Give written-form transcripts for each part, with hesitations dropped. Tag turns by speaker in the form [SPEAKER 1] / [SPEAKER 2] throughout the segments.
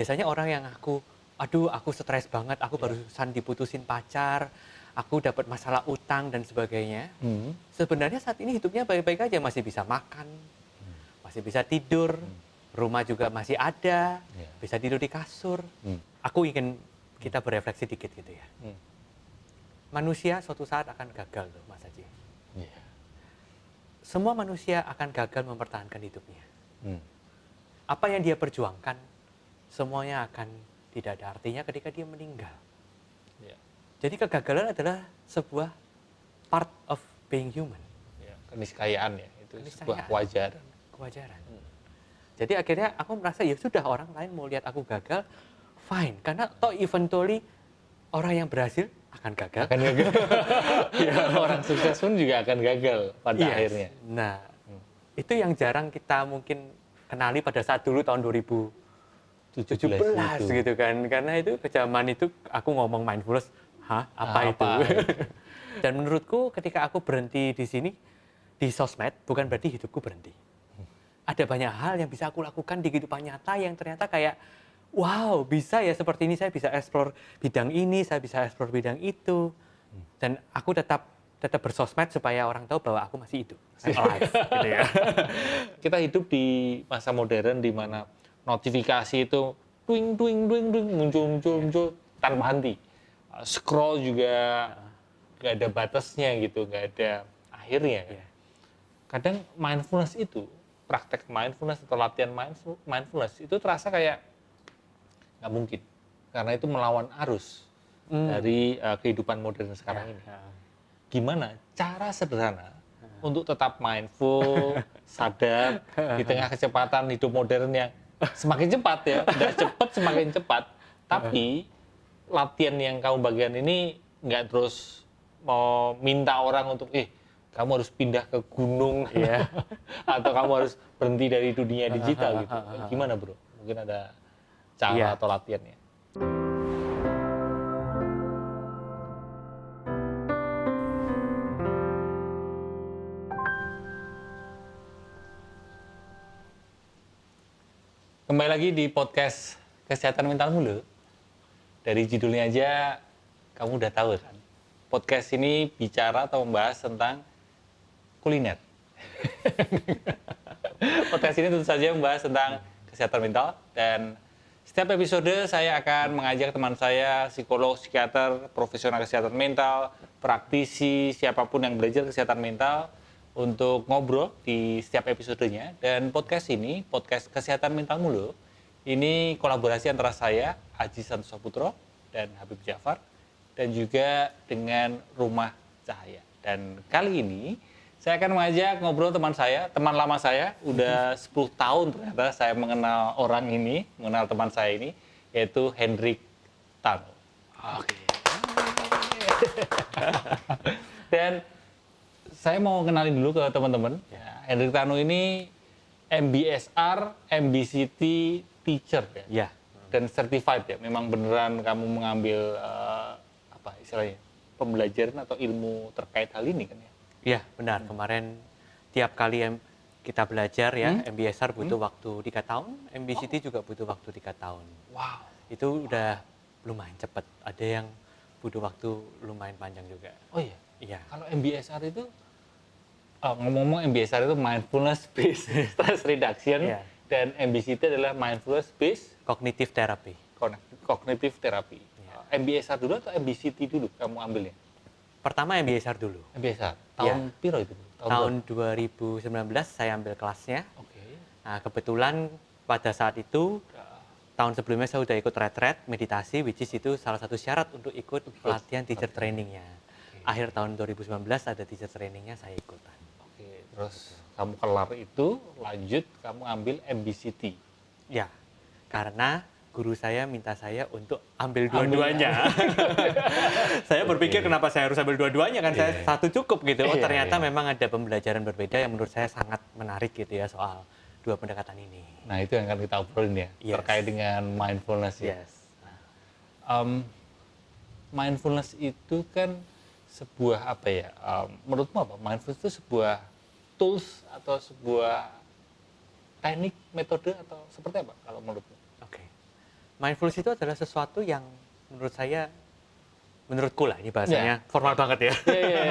[SPEAKER 1] Biasanya orang yang aduh aku stres banget, aku
[SPEAKER 2] Iya.
[SPEAKER 1] barusan diputusin pacar, aku dapat masalah utang dan sebagainya.
[SPEAKER 2] Mhm.
[SPEAKER 1] Sebenarnya saat ini hidupnya baik-baik aja, masih bisa makan,
[SPEAKER 2] Mmm.
[SPEAKER 1] masih bisa tidur,
[SPEAKER 2] Mmm.
[SPEAKER 1] rumah juga masih ada,
[SPEAKER 2] Iya.
[SPEAKER 1] bisa tidur di kasur.
[SPEAKER 2] Mmm.
[SPEAKER 1] Aku ingin
[SPEAKER 2] Mmm.
[SPEAKER 1] kita berefleksi dikit gitu ya.
[SPEAKER 2] Mmm.
[SPEAKER 1] Manusia suatu saat akan gagal loh Mas Haji.
[SPEAKER 2] Iya.
[SPEAKER 1] Semua manusia akan gagal mempertahankan hidupnya.
[SPEAKER 2] Mmm.
[SPEAKER 1] Apa yang dia perjuangkan, semuanya akan tidak ada artinya ketika dia meninggal.
[SPEAKER 2] Iya.
[SPEAKER 1] Jadi kegagalan adalah sebuah part of being human,
[SPEAKER 2] Iya, keniscayaan ya, itu sebuah
[SPEAKER 1] keniscayaan,
[SPEAKER 2] kewajaran.
[SPEAKER 1] kewajaran.
[SPEAKER 2] Mmm.
[SPEAKER 1] Jadi akhirnya aku merasa ya sudah orang lain mau lihat aku gagal, fine. Karena toh eventually orang yang berhasil akan gagal.
[SPEAKER 2] Akan gagal. Orang sukses pun juga akan gagal pada
[SPEAKER 1] Yes.
[SPEAKER 2] akhirnya.
[SPEAKER 1] Nah,
[SPEAKER 2] Mmm.
[SPEAKER 1] itu yang jarang kita mungkin kenali pada saat dulu tahun
[SPEAKER 2] 17
[SPEAKER 1] 2017
[SPEAKER 2] itu.
[SPEAKER 1] gitu kan. Karena itu ke zaman itu aku ngomong mindfulness, hah, apa itu?
[SPEAKER 2] Apa itu?
[SPEAKER 1] Dan menurutku ketika aku berhenti di sini, di sosmed, bukan berarti hidupku berhenti. Ada banyak hal yang bisa aku lakukan di kehidupan nyata yang ternyata kayak, wow, bisa ya seperti ini, saya bisa explore bidang ini, saya bisa explore bidang itu.
[SPEAKER 2] Mmm.
[SPEAKER 1] Dan aku tetap bersosmed supaya orang tahu bahwa aku masih hidup, I'm alive, gitu ya.
[SPEAKER 2] Kita hidup di masa modern di mana notifikasi itu
[SPEAKER 1] Iya,
[SPEAKER 2] muncul tanpa henti. Scroll juga
[SPEAKER 1] heeh,
[SPEAKER 2] nggak ada batasnya gitu, nggak ada akhirnya kan.
[SPEAKER 1] iya,
[SPEAKER 2] Kadang mindfulness itu, praktek mindfulness atau latihan mindfulness itu terasa kayak nggak mungkin, karena itu melawan arus
[SPEAKER 1] mmm,
[SPEAKER 2] dari kehidupan modern
[SPEAKER 1] iya,
[SPEAKER 2] sekarang ini.
[SPEAKER 1] heeh,
[SPEAKER 2] Gimana cara sederhana
[SPEAKER 1] heeh,
[SPEAKER 2] untuk tetap mindful, sadar di tengah kecepatan hidup modern yang semakin cepat ya, udah cepat semakin cepat, tapi latihan yang kamu bagian ini nggak terus mau minta orang untuk, kamu harus pindah ke gunung
[SPEAKER 1] iya,
[SPEAKER 2] atau kamu harus berhenti dari dunia
[SPEAKER 1] heeh
[SPEAKER 2] digital
[SPEAKER 1] heeh
[SPEAKER 2] gitu.
[SPEAKER 1] heeh heeh,
[SPEAKER 2] Gimana bro? Mungkin ada cara
[SPEAKER 1] iya.
[SPEAKER 2] atau latihannya? Kembali lagi di podcast Kesehatan Mentalmu loh. Dari judulnya aja kamu udah tahu kan. Podcast ini bicara atau membahas tentang kuliner. Podcast ini tentu saja membahas tentang kesehatan mental dan setiap episode saya akan mengajak teman saya, psikolog, psikiater, profesional kesehatan mental, praktisi, siapapun yang belajar kesehatan mental untuk ngobrol di setiap episodenya. Dan podcast ini, podcast Kesehatan Mental Mulu, ini kolaborasi antara saya, Aji Santoso Putro, dan Habib Jafar, dan juga dengan Rumah Cahaya. Dan kali ini saya akan mengajak ngobrol teman lama saya, udah 10 tahun ternyata saya mengenal orang ini, mengenal teman saya ini, yaitu Hendrik Tano. Oke. Dan saya mau kenalin dulu ke teman-teman. Ya, Hendrik Tano ini MBSR, MBCT teacher ya,
[SPEAKER 1] Iya,
[SPEAKER 2] dan certified ya. Memang beneran kamu mengambil apa istilahnya pembelajaran atau ilmu terkait hal ini kan ya?
[SPEAKER 1] iya, benar. Kemarin tiap kali kita belajar ya,
[SPEAKER 2] Hmm?
[SPEAKER 1] MBSR
[SPEAKER 2] Hmm?
[SPEAKER 1] butuh waktu 3 tahun, MBCT juga butuh waktu 3 tahun.
[SPEAKER 2] Wow.
[SPEAKER 1] Itu udah lumayan cepat. Ada yang butuh waktu lumayan panjang juga.
[SPEAKER 2] Oh iya.
[SPEAKER 1] Iya,
[SPEAKER 2] Kalau MBSR itu ngomong-ngomong MBSR itu mindfulness based stress reduction
[SPEAKER 1] iya.
[SPEAKER 2] dan MBCT adalah mindfulness based
[SPEAKER 1] Cognitive therapy.
[SPEAKER 2] cognitive therapy.
[SPEAKER 1] Iya.
[SPEAKER 2] MBSR dulu atau MBCT dulu kamu ambilnya?
[SPEAKER 1] Pertama MBSR dulu.
[SPEAKER 2] MBSR.
[SPEAKER 1] Iya.
[SPEAKER 2] Tahun piro itu?
[SPEAKER 1] Tahun 2019 saya ambil kelasnya.
[SPEAKER 2] Oke.
[SPEAKER 1] Nah, kebetulan pada saat itu tahun sebelumnya saya udah ikut retret meditasi, which is itu salah satu syarat untuk ikut pelatihan teacher trainingnya. Akhir tahun 2019 ada teacher trainingnya, saya ikutan.
[SPEAKER 2] Oke, terus kamu kelar itu, lanjut kamu ambil MBCT.
[SPEAKER 1] Ya, karena guru saya minta saya untuk ambil dua-duanya. Saya berpikir kenapa saya harus ambil dua-duanya, kan saya satu cukup gitu. Oh,
[SPEAKER 2] Iya,
[SPEAKER 1] ternyata
[SPEAKER 2] iya.
[SPEAKER 1] memang ada pembelajaran berbeda yang menurut saya sangat menarik gitu ya soal dua pendekatan ini.
[SPEAKER 2] Nah, itu yang akan kita obrolin ya,
[SPEAKER 1] Yes.
[SPEAKER 2] terkait dengan mindfulness ya.
[SPEAKER 1] Yes.
[SPEAKER 2] Mindfulness itu kan sebuah apa ya? Menurutmu apa? Mindfulness itu sebuah tools atau sebuah teknik, metode atau seperti apa kalau menurutmu?
[SPEAKER 1] Oke. Mindfulness itu adalah sesuatu yang menurutku lah, ini bahasanya formal banget ya.
[SPEAKER 2] Iya.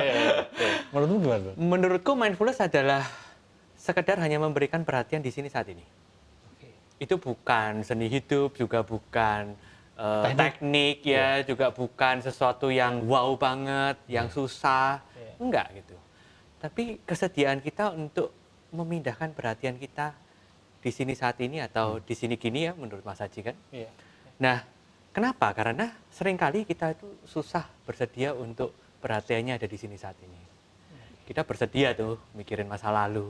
[SPEAKER 2] Menurutmu gimana, Bang?
[SPEAKER 1] Menurutku mindfulness adalah sekedar hanya memberikan perhatian di sini saat ini.
[SPEAKER 2] Oke.
[SPEAKER 1] Itu bukan seni hidup, juga bukan teknik ya, juga bukan sesuatu yang wow banget, yang susah, enggak gitu. Tapi kesediaan kita untuk memindahkan perhatian kita di sini saat ini atau di sini kini ya, menurut Mas Haji kan.
[SPEAKER 2] Iya.
[SPEAKER 1] Nah, kenapa? Karena seringkali kita itu susah bersedia untuk perhatiannya ada di sini saat ini. Kita bersedia tuh mikirin masa lalu,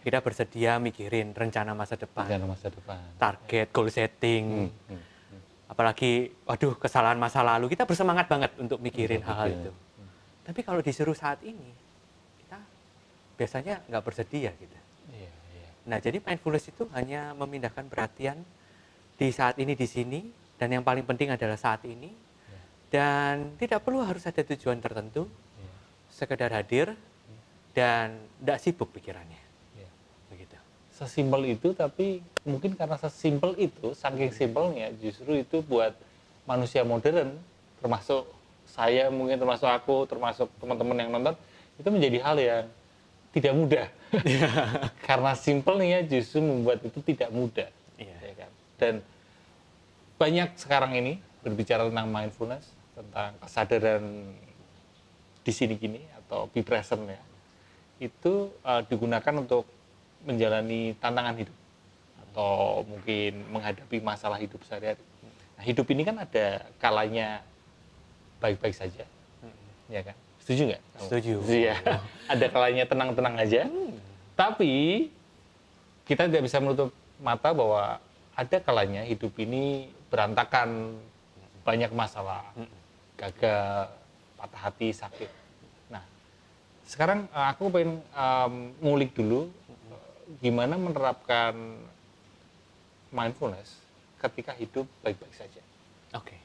[SPEAKER 1] kita bersedia mikirin rencana masa depan,
[SPEAKER 2] Rencana masa depan.
[SPEAKER 1] target, goal setting. Apalagi, waduh, kesalahan masa lalu, kita bersemangat banget untuk mikirin hal-hal itu. Tapi kalau disuruh saat ini, kita biasanya nggak bersedia gitu.
[SPEAKER 2] Iya.
[SPEAKER 1] Nah, jadi mindfulness itu hanya memindahkan perhatian di saat ini, di sini, dan yang paling penting adalah saat ini. Dan tidak perlu harus ada tujuan tertentu, sekedar hadir, dan tidak sibuk pikirannya. Begitu.
[SPEAKER 2] Sesimpel itu, tapi mungkin karena sesimpel itu, saking simpelnya, justru itu buat manusia modern, termasuk saya, mungkin termasuk aku, termasuk teman-teman yang nonton, itu menjadi hal yang tidak mudah. Karena simpelnya justru membuat itu tidak mudah.
[SPEAKER 1] Iya.
[SPEAKER 2] Ya kan? Dan banyak sekarang ini berbicara tentang mindfulness, tentang kesadaran di sini gini, atau be present ya, itu digunakan untuk menjalani tantangan hidup atau mungkin menghadapi masalah hidup sehari-hari. Nah, hidup ini kan ada kalanya baik-baik saja, ya kan? Setuju nggak?
[SPEAKER 1] Setuju.
[SPEAKER 2] Iya. Ada kalanya tenang-tenang aja. Tapi kita tidak bisa menutup mata bahwa ada kalanya hidup ini berantakan, banyak masalah, gagal, patah hati, sakit. Nah, sekarang aku pengen ngulik dulu gimana menerapkan mindfulness ketika hidup baik-baik saja.
[SPEAKER 1] Oke.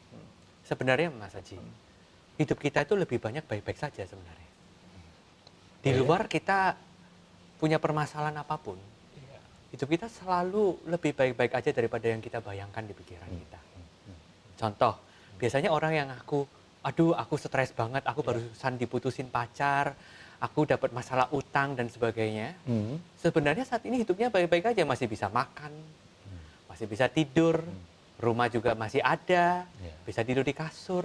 [SPEAKER 1] Sebenarnya Mas Haji, hidup kita itu lebih banyak baik-baik saja sebenarnya. Di luar kita punya permasalahan apapun, hidup kita selalu lebih baik-baik aja daripada yang kita bayangkan di pikiran kita. Contoh, biasanya orang yang aku stres banget, aku barusan diputusin pacar, aku dapat masalah utang dan sebagainya. Sebenarnya saat ini hidupnya baik-baik aja, masih bisa makan, masih bisa tidur, rumah juga masih ada, bisa tidur di kasur.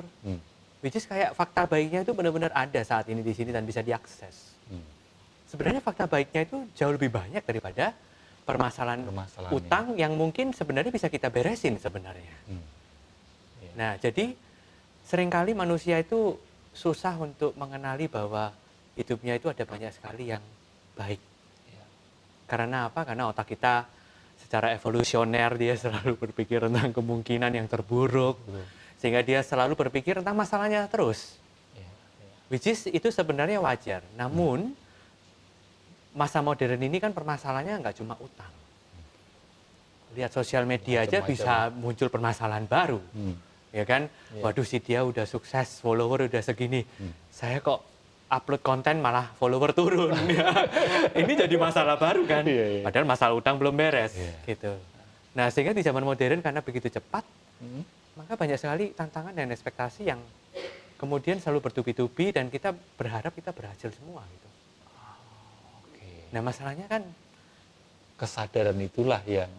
[SPEAKER 1] Which is kayak fakta baiknya itu benar-benar ada saat ini di sini dan bisa diakses. Sebenarnya fakta baiknya itu jauh lebih banyak daripada permasalahan utang yang mungkin sebenarnya bisa kita beresin sebenarnya. Nah, jadi seringkali manusia itu susah untuk mengenali bahwa hidupnya itu ada banyak sekali yang baik. Karena apa? Karena otak kita secara evolusioner dia selalu berpikir tentang kemungkinan yang terburuk. Sehingga dia selalu berpikir tentang masalahnya terus. Which is itu sebenarnya wajar. Namun masa modern ini kan permasalahannya nggak cuma utang. Lihat sosial media aja bisa muncul permasalahan baru. Ya kan? Waduh, si dia udah sukses, follower udah segini. Saya kok upload konten malah follower turun. Ini jadi masalah baru kan? Padahal masalah utang belum beres. Gitu. Nah, sehingga di zaman modern karena begitu cepat, maka banyak sekali tantangan dan ekspektasi yang kemudian selalu bertubi-tubi dan kita berharap kita berhasil semua gitu. Nah, masalahnya kan
[SPEAKER 2] kesadaran itulah yang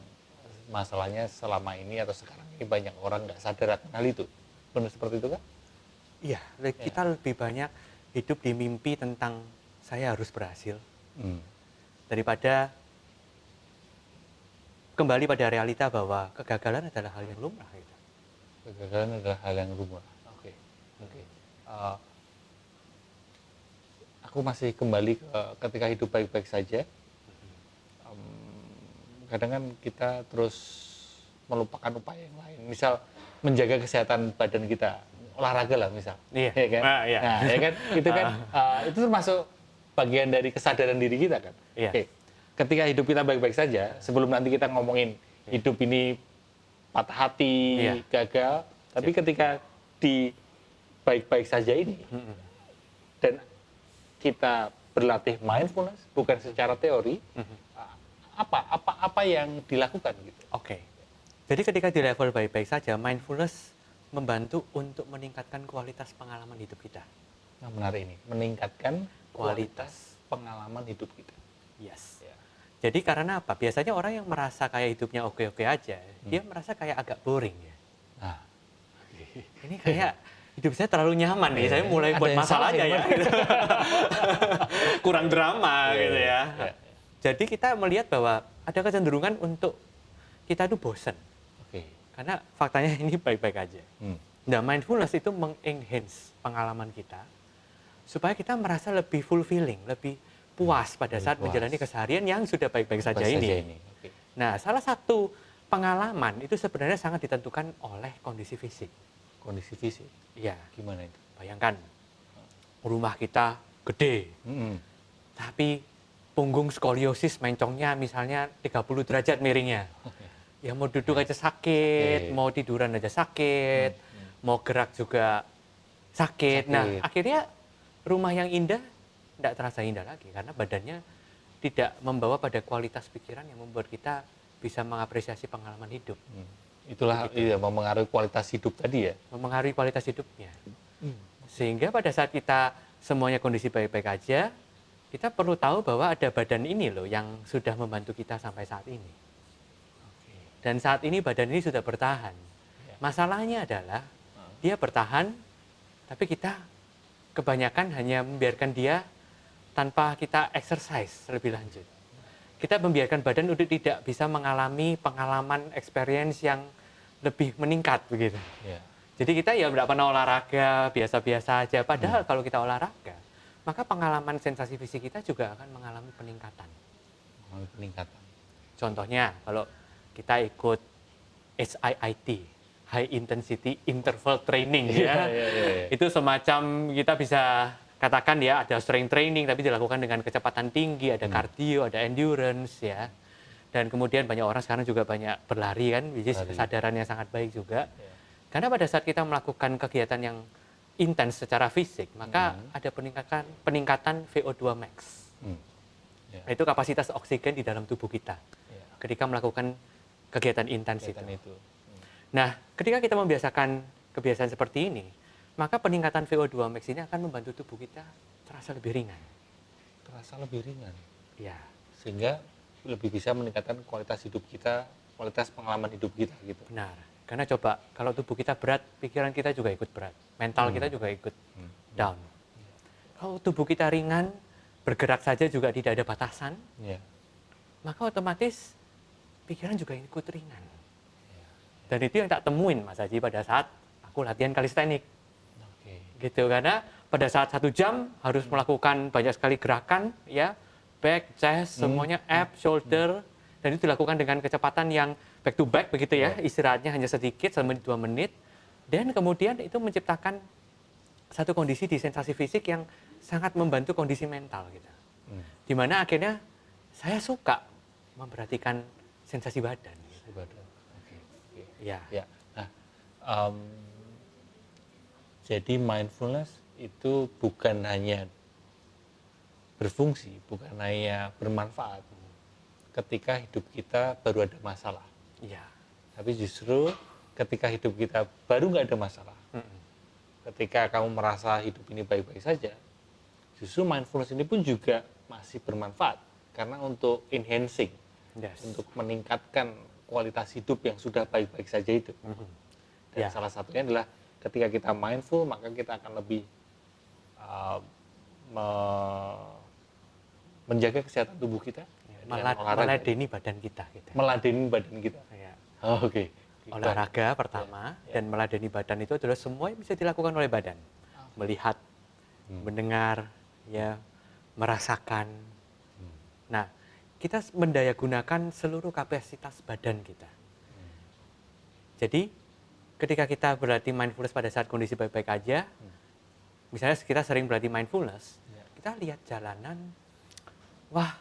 [SPEAKER 2] masalahnya selama ini atau sekarang ini banyak orang nggak sadar akan hal itu. Benar seperti itu kan?
[SPEAKER 1] Iya, kita lebih banyak hidup di mimpi tentang saya harus berhasil daripada kembali pada realita bahwa kegagalan adalah hal yang lumrah. Gitu.
[SPEAKER 2] Kegagalan adalah hal yang lumrah. Oke. Aku masih kembali ke ketika hidup baik-baik saja. Kadang kan kita terus melupakan upaya yang lain. Misal menjaga kesehatan badan kita, olahraga lah misal.
[SPEAKER 1] Iya.
[SPEAKER 2] Ya kan? Nah, ya kan? Itu kan itu termasuk bagian dari kesadaran diri kita kan.
[SPEAKER 1] Iya.
[SPEAKER 2] Oke. Ketika hidup kita baik-baik saja, sebelum nanti kita ngomongin hidup ini patah hati, gagal, tapi ketika di baik-baik saja ini dan kita berlatih mindfulness bukan secara teori, apa yang dilakukan gitu.
[SPEAKER 1] Oke. Jadi ketika di level baik-baik saja, mindfulness membantu untuk meningkatkan kualitas pengalaman hidup kita.
[SPEAKER 2] Nah, menarik ini, meningkatkan
[SPEAKER 1] Kualitas.
[SPEAKER 2] pengalaman hidup kita.
[SPEAKER 1] Yes.
[SPEAKER 2] Ya.
[SPEAKER 1] Jadi karena apa? Biasanya orang yang merasa kayak hidupnya oke-oke aja, dia merasa kayak agak boring ya.
[SPEAKER 2] Nah,
[SPEAKER 1] Ini kayak hidup saya terlalu nyaman nih, saya mulai
[SPEAKER 2] ada
[SPEAKER 1] buat
[SPEAKER 2] yang salah
[SPEAKER 1] masalahnya
[SPEAKER 2] sih,
[SPEAKER 1] ya.
[SPEAKER 2] Pak.
[SPEAKER 1] Gitu. Kurang drama
[SPEAKER 2] Iya,
[SPEAKER 1] gitu
[SPEAKER 2] iya,
[SPEAKER 1] ya.
[SPEAKER 2] iya.
[SPEAKER 1] Jadi kita melihat bahwa ada kecenderungan untuk kita itu bosen.
[SPEAKER 2] Oke.
[SPEAKER 1] Karena faktanya ini baik-baik aja. Nah, mindfulness itu mengenhance pengalaman kita supaya kita merasa lebih fulfilling, lebih puas pada saat
[SPEAKER 2] puas.
[SPEAKER 1] menjalani keseharian yang sudah baik-baik saja ini.
[SPEAKER 2] Oke.
[SPEAKER 1] Nah, salah satu pengalaman itu sebenarnya sangat ditentukan oleh kondisi fisik.
[SPEAKER 2] Kondisi fisik,
[SPEAKER 1] Iya,
[SPEAKER 2] gimana itu?
[SPEAKER 1] bayangkan rumah kita gede, tapi punggung skoliosis mencongnya misalnya 30 derajat miringnya. Ya mau duduk aja sakit, mau tiduran aja sakit, mau gerak juga sakit. Nah, akhirnya rumah yang indah tidak terasa indah lagi karena badannya tidak membawa pada kualitas pikiran yang membuat kita bisa mengapresiasi pengalaman hidup.
[SPEAKER 2] Itulah iya, memengaruhi kualitas hidup tadi ya.
[SPEAKER 1] Memengaruhi kualitas hidupnya. Sehingga pada saat kita semuanya kondisi baik-baik aja, kita perlu tahu bahwa ada badan ini loh yang sudah membantu kita sampai saat ini. Dan saat ini badan ini sudah bertahan. Masalahnya adalah dia bertahan, tapi kita kebanyakan hanya membiarkan dia tanpa kita exercise lebih lanjut. Kita membiarkan badan untuk tidak bisa mengalami pengalaman experience yang lebih meningkat begitu.
[SPEAKER 2] Ya.
[SPEAKER 1] Jadi kita ya tidak pernah olahraga, biasa-biasa aja. Padahal kalau kita olahraga, maka pengalaman sensasi fisik kita juga akan mengalami peningkatan.
[SPEAKER 2] Peningkatan.
[SPEAKER 1] Contohnya kalau kita ikut HIIT, High Intensity Interval Training ya. Itu semacam kita bisa katakan ya ada strength training tapi dilakukan dengan kecepatan tinggi, ada cardio, ada endurance ya. Dan kemudian banyak orang sekarang juga banyak berlari kan, which is kesadaran yang sangat baik juga. Karena pada saat kita melakukan kegiatan yang intens secara fisik, maka ada peningkatan VO2 max. Itu kapasitas oksigen di dalam tubuh kita. Ketika melakukan kegiatan intens itu. Nah, ketika kita membiasakan kebiasaan seperti ini, maka peningkatan VO2 max ini akan membantu tubuh kita terasa lebih ringan.
[SPEAKER 2] Terasa lebih ringan.
[SPEAKER 1] Ya.
[SPEAKER 2] Sehingga lebih bisa meningkatkan kualitas hidup kita, kualitas pengalaman hidup kita gitu.
[SPEAKER 1] Benar. Karena coba kalau tubuh kita berat, pikiran kita juga ikut berat, mental kita juga ikut down. Kalau tubuh kita ringan, bergerak saja juga tidak ada batasan, maka otomatis pikiran juga ikut ringan. Dan itu yang tak temuin Mas Haji pada saat aku latihan kalistenik. Gitu, karena pada saat 1 jam harus melakukan banyak sekali gerakan, ya, back, chest, semuanya abs, shoulder, dan itu dilakukan dengan kecepatan yang back to back begitu ya, istirahatnya hanya sedikit, 1 menit 2 menit, dan kemudian itu menciptakan satu kondisi di sensasi fisik yang sangat membantu kondisi mental gitu. Dimana akhirnya saya suka memperhatikan sensasi badan. Gitu. Ya.
[SPEAKER 2] Nah, jadi mindfulness itu bukan hanya berfungsi, bukan hanya bermanfaat ketika hidup kita baru ada masalah.
[SPEAKER 1] Iya.
[SPEAKER 2] Tapi justru ketika hidup kita baru nggak ada masalah, ketika kamu merasa hidup ini baik-baik saja, justru mindfulness ini pun juga masih bermanfaat karena untuk enhancing, untuk meningkatkan kualitas hidup yang sudah baik-baik saja itu. Dan salah satunya adalah ketika kita mindful, maka kita akan lebih menjaga kesehatan tubuh kita,
[SPEAKER 1] meladeni badan kita. Gitu.
[SPEAKER 2] Meladeni badan kita.
[SPEAKER 1] Ya.
[SPEAKER 2] Oke.
[SPEAKER 1] Olahraga pertama, dan meladeni badan itu adalah semua yang bisa dilakukan oleh badan. Melihat, mendengar, ya, merasakan. Nah, kita mendayagunakan seluruh kapasitas badan kita. Jadi, ketika kita berlatih mindfulness pada saat kondisi baik-baik aja, misalnya kita sering berlatih mindfulness, kita lihat jalanan, wah,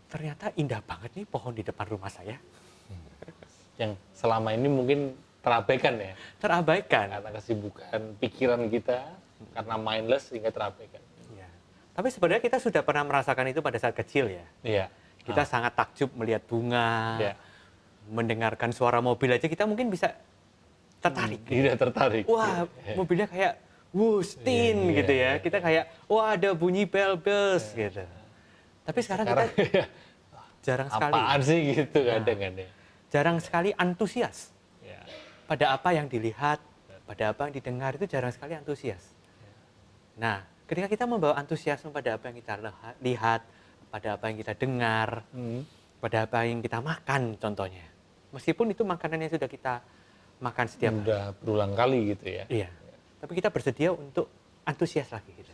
[SPEAKER 1] ternyata indah banget nih pohon di depan rumah saya.
[SPEAKER 2] Yang selama ini mungkin terabaikan ya?
[SPEAKER 1] Terabaikan.
[SPEAKER 2] Karena kesibukan pikiran kita, karena mindless sehingga terabaikan.
[SPEAKER 1] Ya. Tapi sebenarnya kita sudah pernah merasakan itu pada saat kecil ya.
[SPEAKER 2] Iya.
[SPEAKER 1] Kita sangat takjub melihat bunga, mendengarkan suara mobil aja kita mungkin bisa tertarik.
[SPEAKER 2] Tidak tertarik.
[SPEAKER 1] Wah, mobilnya kayak wustin gitu ya. Kita kayak, wah ada bunyi bell-bells gitu. Tapi sekarang kita jarang sekali.
[SPEAKER 2] Apaan sih gitu kadang kan ya.
[SPEAKER 1] Jarang sekali antusias
[SPEAKER 2] Ya.
[SPEAKER 1] pada apa yang dilihat, pada apa yang didengar, itu jarang sekali antusias. Nah, ketika kita membawa antusiasme pada apa yang kita lihat, pada apa yang kita dengar, pada apa yang kita makan contohnya. Meskipun itu makanan yang sudah kita makan setiap hari.
[SPEAKER 2] Udah berulang kali gitu ya.
[SPEAKER 1] Iya. Tapi kita bersedia untuk antusias lagi gitu.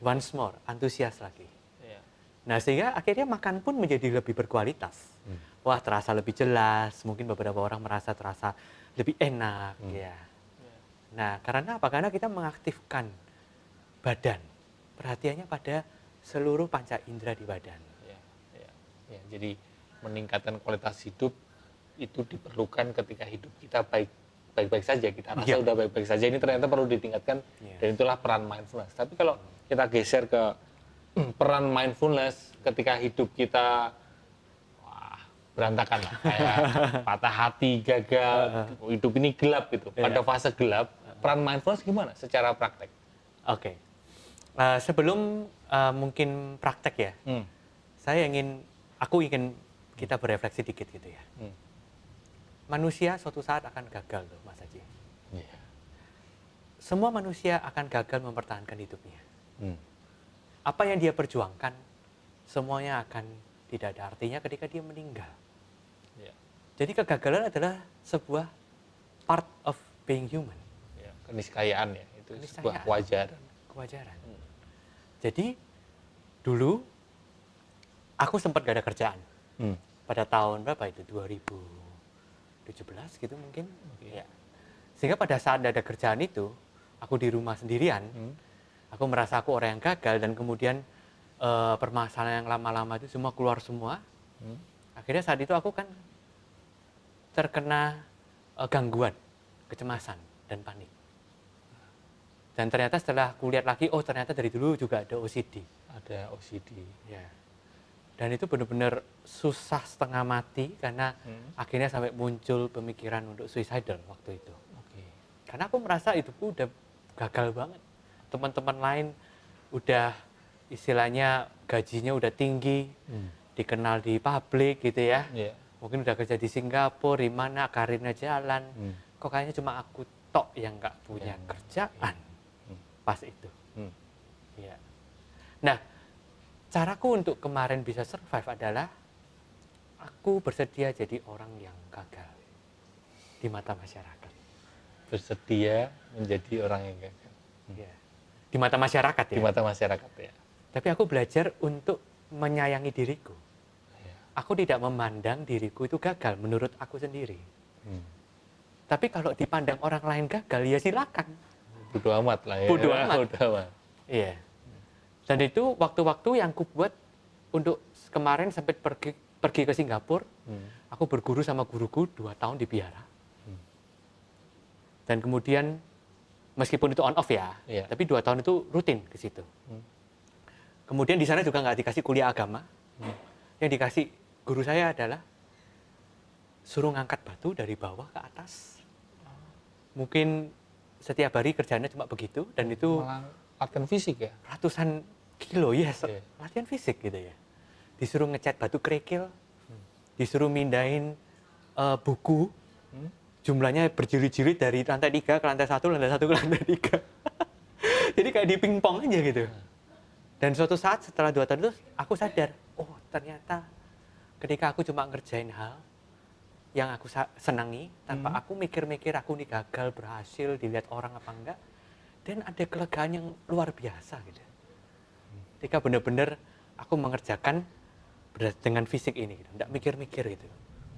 [SPEAKER 1] Once more, antusias lagi.
[SPEAKER 2] Iya.
[SPEAKER 1] Nah, sehingga akhirnya makan pun menjadi lebih berkualitas. Wah, terasa lebih jelas, mungkin beberapa orang merasa terasa lebih enak ya. Nah, karena apa? Karena kita mengaktifkan badan. Perhatiannya pada seluruh panca indera di badan.
[SPEAKER 2] Ya, jadi meningkatkan kualitas hidup itu diperlukan ketika hidup kita baik-baik saja. Kita rasa udah baik-baik saja, ini ternyata perlu ditingkatkan dan itulah peran mindfulness. Tapi kalau kita geser ke peran mindfulness ketika hidup kita berantakan lah, kayak patah hati, gagal, hidup ini gelap gitu. Pada fase gelap, peran mindfulness gimana secara praktek?
[SPEAKER 1] Oke. Sebelum mungkin praktek ya, aku ingin kita berefleksi dikit gitu ya. Manusia suatu saat akan gagal loh, Mas Haji.
[SPEAKER 2] Yeah.
[SPEAKER 1] Semua manusia akan gagal mempertahankan hidupnya. Apa yang dia perjuangkan, semuanya akan tidak ada artinya ketika dia meninggal.
[SPEAKER 2] Yeah.
[SPEAKER 1] Jadi kegagalan adalah sebuah part of being human.
[SPEAKER 2] Yeah. Keniscayaan ya, itu sebuah
[SPEAKER 1] kewajaran. Jadi dulu aku sempat gak ada kerjaan. Pada tahun berapa itu? 2017 gitu mungkin. Ya. Sehingga pada saat ada kerjaan itu, aku di rumah sendirian, aku merasa aku orang yang gagal dan kemudian permasalahan yang lama-lama itu semua keluar semua. Akhirnya saat itu aku kan terkena gangguan, kecemasan dan panik. Dan ternyata setelah aku lihat lagi, oh ternyata dari dulu juga ada OCD.
[SPEAKER 2] Ada OCD.
[SPEAKER 1] Ya. Dan itu benar-benar susah setengah mati karena akhirnya sampai muncul pemikiran untuk suicidal waktu itu. Karena aku merasa hidupku udah gagal banget. Teman-teman lain udah istilahnya gajinya udah tinggi, dikenal di publik gitu ya. Mungkin udah kerja di Singapura, di mana karirnya jalan. Kok kayaknya cuma aku tok yang nggak punya kerjaan pas itu. Ya. Nah, caraku untuk kemarin bisa survive adalah aku bersedia jadi orang yang gagal di mata masyarakat.
[SPEAKER 2] Bersedia menjadi orang yang gagal.
[SPEAKER 1] Ya. Di mata masyarakat ya.
[SPEAKER 2] Di mata masyarakat ya.
[SPEAKER 1] Tapi aku belajar untuk menyayangi diriku. Aku tidak memandang diriku itu gagal menurut aku sendiri. Tapi kalau dipandang orang lain gagal, ya silakan.
[SPEAKER 2] Bodo amat lah ya.
[SPEAKER 1] Bodo amat.
[SPEAKER 2] Bodo amat.
[SPEAKER 1] Iya. Dan itu waktu-waktu yang aku buat untuk kemarin sampai pergi ke Singapura, aku berguru sama guruku 2 tahun di biara. Dan kemudian meskipun itu on off ya, tapi 2 tahun itu rutin ke situ. Kemudian di sana juga nggak dikasih kuliah agama. Yang dikasih guru saya adalah suruh ngangkat batu dari bawah ke atas. Mungkin setiap hari kerjanya cuma begitu dan itu
[SPEAKER 2] malah latihan fisik ya.
[SPEAKER 1] Ratusan kilo ya, latihan fisik gitu ya. Disuruh ngecat batu kerikil, disuruh mindahin buku, jumlahnya berjilid-jilid dari lantai 3 ke lantai 1, lantai 1 ke lantai 3. Jadi kayak di pingpong aja gitu. Dan suatu saat setelah 2 tahun itu aku sadar, oh ternyata ketika aku cuma ngerjain hal yang aku senangi, tanpa aku mikir-mikir aku nih gagal, berhasil, dilihat orang apa enggak, dan ada kelegaan yang luar biasa gitu. Ketika benar-benar aku mengerjakan dengan fisik ini, gitu. Nggak mikir-mikir gitu.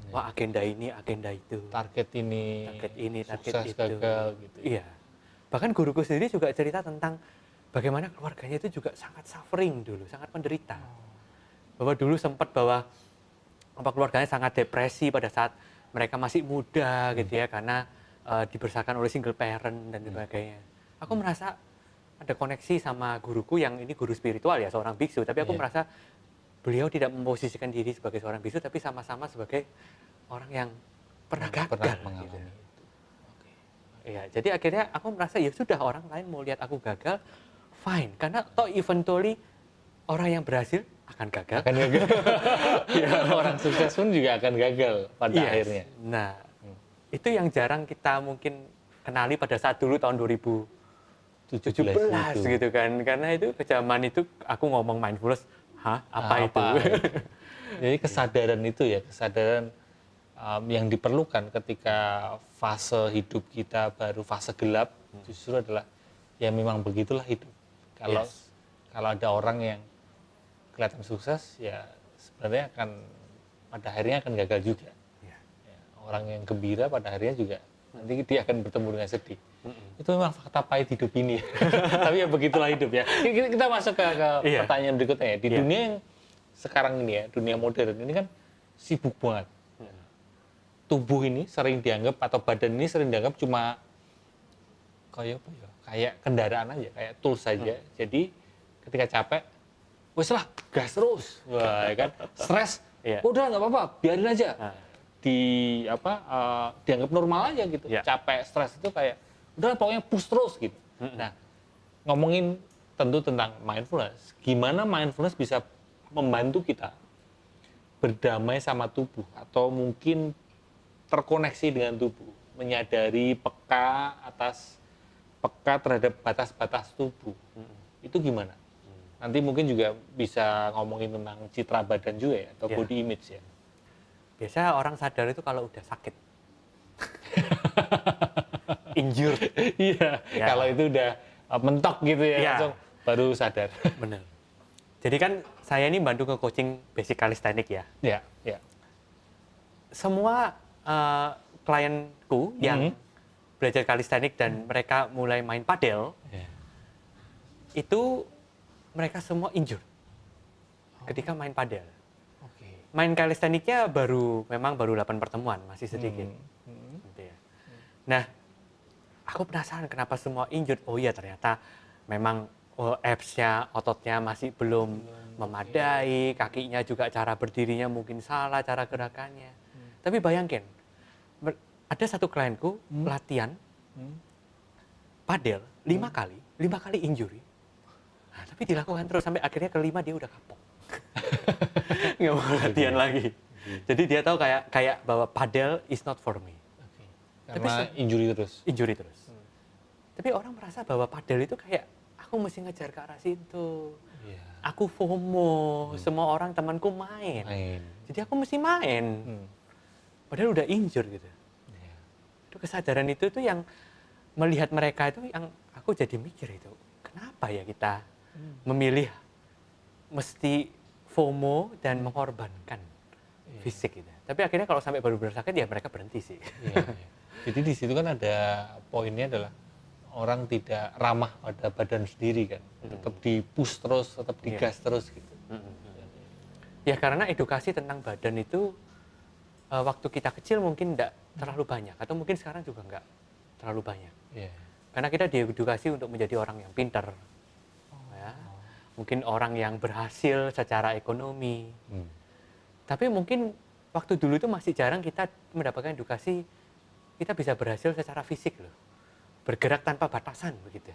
[SPEAKER 1] Wah agenda ini, agenda itu.
[SPEAKER 2] Target ini,
[SPEAKER 1] target
[SPEAKER 2] sukses,
[SPEAKER 1] itu.
[SPEAKER 2] gagal gitu.
[SPEAKER 1] Iya. Bahkan guruku sendiri juga cerita tentang bagaimana keluarganya itu juga sangat suffering dulu, sangat menderita. Bahwa dulu sempat keluarganya sangat depresi pada saat mereka masih muda gitu ya, karena dibesarkan oleh single parent dan sebagainya. Aku merasa ada koneksi sama guruku yang ini guru spiritual ya, seorang biksu, tapi aku merasa beliau tidak memposisikan diri sebagai seorang biksu, tapi sama-sama sebagai orang yang pernah gagal.
[SPEAKER 2] Pernah
[SPEAKER 1] gitu.
[SPEAKER 2] mengalami.
[SPEAKER 1] Iya, jadi akhirnya aku merasa ya sudah orang lain mau lihat aku gagal, fine. Karena toh eventually orang yang berhasil akan gagal.
[SPEAKER 2] Akan gagal. Orang sukses pun juga akan gagal pada
[SPEAKER 1] Yes.
[SPEAKER 2] akhirnya.
[SPEAKER 1] Nah, itu yang jarang kita mungkin kenali pada saat dulu tahun 2017
[SPEAKER 2] itu.
[SPEAKER 1] gitu kan. Karena itu ke zaman itu aku ngomong mindfulness, apa itu?
[SPEAKER 2] Jadi kesadaran itu ya, kesadaran yang diperlukan ketika fase hidup kita baru fase gelap, justru adalah ya memang begitulah hidup. Kalau ada orang yang kelihatan sukses, ya sebenarnya pada akhirnya akan gagal juga. Ya, orang yang gembira pada akhirnya juga nanti dia akan bertemu dengan sedih. Itu memang fakta pahit hidup ini. Tapi ya begitulah hidup ya. Kita masuk ke pertanyaan berikutnya ya. Di dunia yang sekarang ini ya, dunia modern ini kan sibuk banget. Tubuh ini sering dianggap atau badan ini sering dianggap cuma kayak kendaraan aja, kayak tools saja. Jadi ketika capek, wes lah gas terus, wah, ya kan, stres, udah nggak apa-apa, biarin aja, dianggap normal aja gitu. Capek, stres itu kayak udah pokoknya push terus gitu. Nah, ngomongin tentu tentang mindfulness, gimana mindfulness bisa membantu kita berdamai sama tubuh atau mungkin terkoneksi dengan tubuh, menyadari peka terhadap batas-batas tubuh. Itu gimana? Nanti mungkin juga bisa ngomongin tentang citra badan juga ya, atau body image ya.
[SPEAKER 1] Biasanya orang sadar itu kalau udah sakit. Injured.
[SPEAKER 2] Iya, kalau itu udah mentok gitu ya, langsung baru sadar.
[SPEAKER 1] Bener. Jadi kan saya ini bantu ke coaching basic calisthenics ya.
[SPEAKER 2] Iya.
[SPEAKER 1] Semua klienku yang belajar calisthenics dan mereka mulai main padel, itu mereka semua injured ketika main padel. Main calisthenics-nya memang baru 8 pertemuan, masih sedikit. Gitu ya. Nah, aku penasaran kenapa semua injured. Oh iya, ternyata memang abs-nya, ototnya masih belum memadai, kakinya juga cara berdirinya mungkin salah, cara gerakannya. Tapi bayangkan, ada satu klienku latihan padel 5 kali injury. Nah, tapi dilakukan terus sampai akhirnya kelima dia udah kapok. Nggak mau latihan lagi. Jadi dia tahu kayak bahwa padel is not for me.
[SPEAKER 2] Karena injury terus.
[SPEAKER 1] Tapi orang merasa bahwa padel itu kayak aku mesti ngejar ke arah situ. Aku FOMO, semua orang temanku main. Jadi aku mesti main. Padahal udah injure gitu. Itu kesadaran itu tuh yang melihat mereka itu yang aku jadi mikir itu. Kenapa ya kita memilih mesti FOMO dan mengorbankan fisik gitu. Tapi akhirnya kalau sampai baru sakit ya mereka berhenti sih.
[SPEAKER 2] Jadi di situ kan ada poinnya adalah orang tidak ramah pada badan sendiri kan. Tetap di-push terus, tetap digas terus gitu.
[SPEAKER 1] Ya karena edukasi tentang badan itu waktu kita kecil mungkin tidak terlalu banyak atau mungkin sekarang juga nggak terlalu banyak. Karena kita diedukasi untuk menjadi orang yang pintar. Mungkin orang yang berhasil secara ekonomi. Tapi mungkin waktu dulu itu masih jarang kita mendapatkan edukasi kita bisa berhasil secara fisik loh. Bergerak tanpa batasan begitu.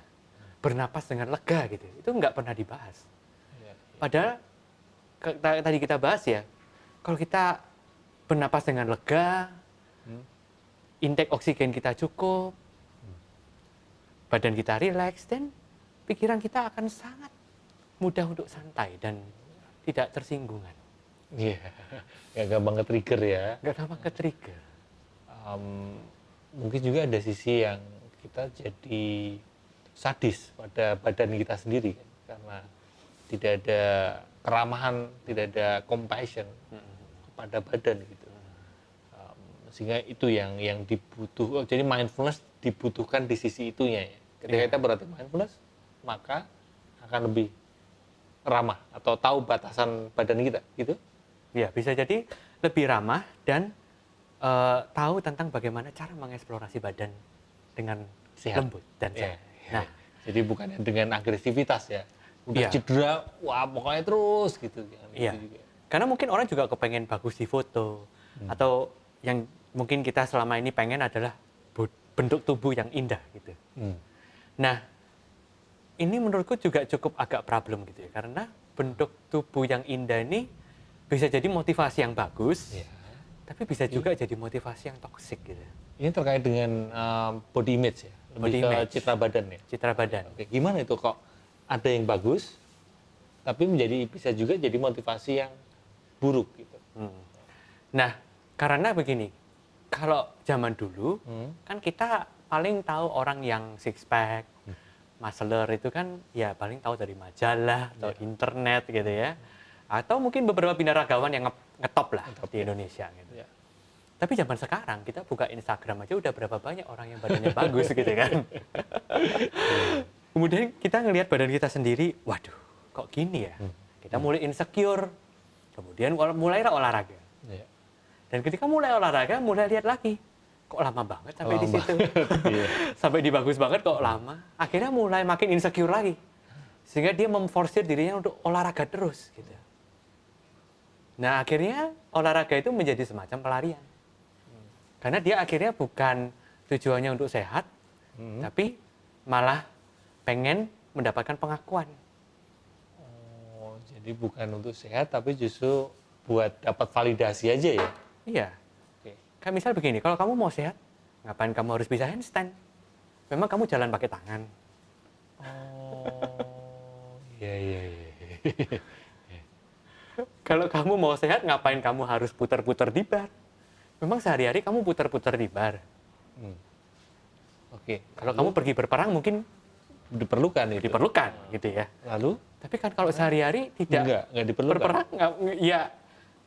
[SPEAKER 1] Bernapas dengan lega gitu. Itu nggak pernah dibahas. Padahal tadi kita bahas ya, kalau kita bernapas dengan lega, intake oksigen kita cukup, badan kita rileks, dan pikiran kita akan sangat mudah untuk santai dan tidak tersinggungan.
[SPEAKER 2] Nggak gampang ke-trigger ya.
[SPEAKER 1] Nggak gampang ke-trigger.
[SPEAKER 2] Mungkin juga ada sisi yang kita jadi sadis pada badan kita sendiri kan? Karena tidak ada keramahan, tidak ada compassion kepada badan gitu. Sehingga itu yang dibutuhkan. Jadi mindfulness dibutuhkan di sisi itunya ya. Ketika kita berarti mindfulness, maka akan lebih ramah atau tahu batasan badan kita, gitu?
[SPEAKER 1] Ya, bisa jadi lebih ramah dan tahu tentang bagaimana cara mengeksplorasi badan dengan
[SPEAKER 2] sehat,
[SPEAKER 1] lembut dan sehat.
[SPEAKER 2] Nah, jadi bukan dengan agresivitas ya. Udah cedera, wah pokoknya terus gitu.
[SPEAKER 1] Iya. Karena mungkin orang juga kepengen bagus di foto atau yang mungkin kita selama ini pengen adalah bentuk tubuh yang indah gitu. Nah, ini menurutku juga cukup agak problem gitu ya, karena bentuk tubuh yang indah ini bisa jadi motivasi yang bagus,
[SPEAKER 2] Ya.
[SPEAKER 1] tapi bisa juga jadi motivasi yang toksik gitu.
[SPEAKER 2] Ini terkait dengan body image ya, lebih
[SPEAKER 1] Body
[SPEAKER 2] ke
[SPEAKER 1] image.
[SPEAKER 2] citra badan ya.
[SPEAKER 1] Citra badan.
[SPEAKER 2] Oke, gimana itu kok ada yang bagus, tapi bisa juga jadi motivasi yang buruk gitu.
[SPEAKER 1] Nah, karena begini, kalau zaman dulu kan kita paling tahu orang yang six pack, muscular itu kan ya paling tahu dari majalah atau internet gitu ya. Atau mungkin beberapa binaragawan yang ngetop lah di Indonesia gitu.
[SPEAKER 2] Ya.
[SPEAKER 1] Tapi zaman sekarang kita buka Instagram aja udah berapa banyak orang yang badannya bagus gitu kan. Kemudian kita ngelihat badan kita sendiri, waduh, kok gini ya? Kita mulai insecure. Kemudian mulailah olahraga.
[SPEAKER 2] Ya.
[SPEAKER 1] Dan ketika mulai olahraga, mulai lihat lagi, kok lama banget sampai di situ.
[SPEAKER 2] Iya.
[SPEAKER 1] Sampai di bagus banget kok lama. Akhirnya mulai makin insecure lagi. Sehingga dia memforsir dirinya untuk olahraga terus gitu. Nah, akhirnya olahraga itu menjadi semacam pelarian. Karena dia akhirnya bukan tujuannya untuk sehat, tapi malah pengen mendapatkan pengakuan.
[SPEAKER 2] Oh, jadi bukan untuk sehat, tapi justru buat dapat validasi aja ya?
[SPEAKER 1] Iya.
[SPEAKER 2] Oke.
[SPEAKER 1] Kayak misal begini, kalau kamu mau sehat, ngapain kamu harus bisa handstand? Memang kamu jalan pakai tangan.
[SPEAKER 2] Oh, iya.
[SPEAKER 1] Kalau kamu mau sehat, ngapain kamu harus putar-putar di bar? Memang sehari-hari kamu putar-putar di bar.
[SPEAKER 2] Oke.
[SPEAKER 1] Kalau kamu pergi berperang mungkin
[SPEAKER 2] Diperlukan itu.
[SPEAKER 1] diperlukan gitu ya.
[SPEAKER 2] Lalu?
[SPEAKER 1] Tapi kan kalau sehari-hari tidak
[SPEAKER 2] Enggak diperlukan.
[SPEAKER 1] berperang, ya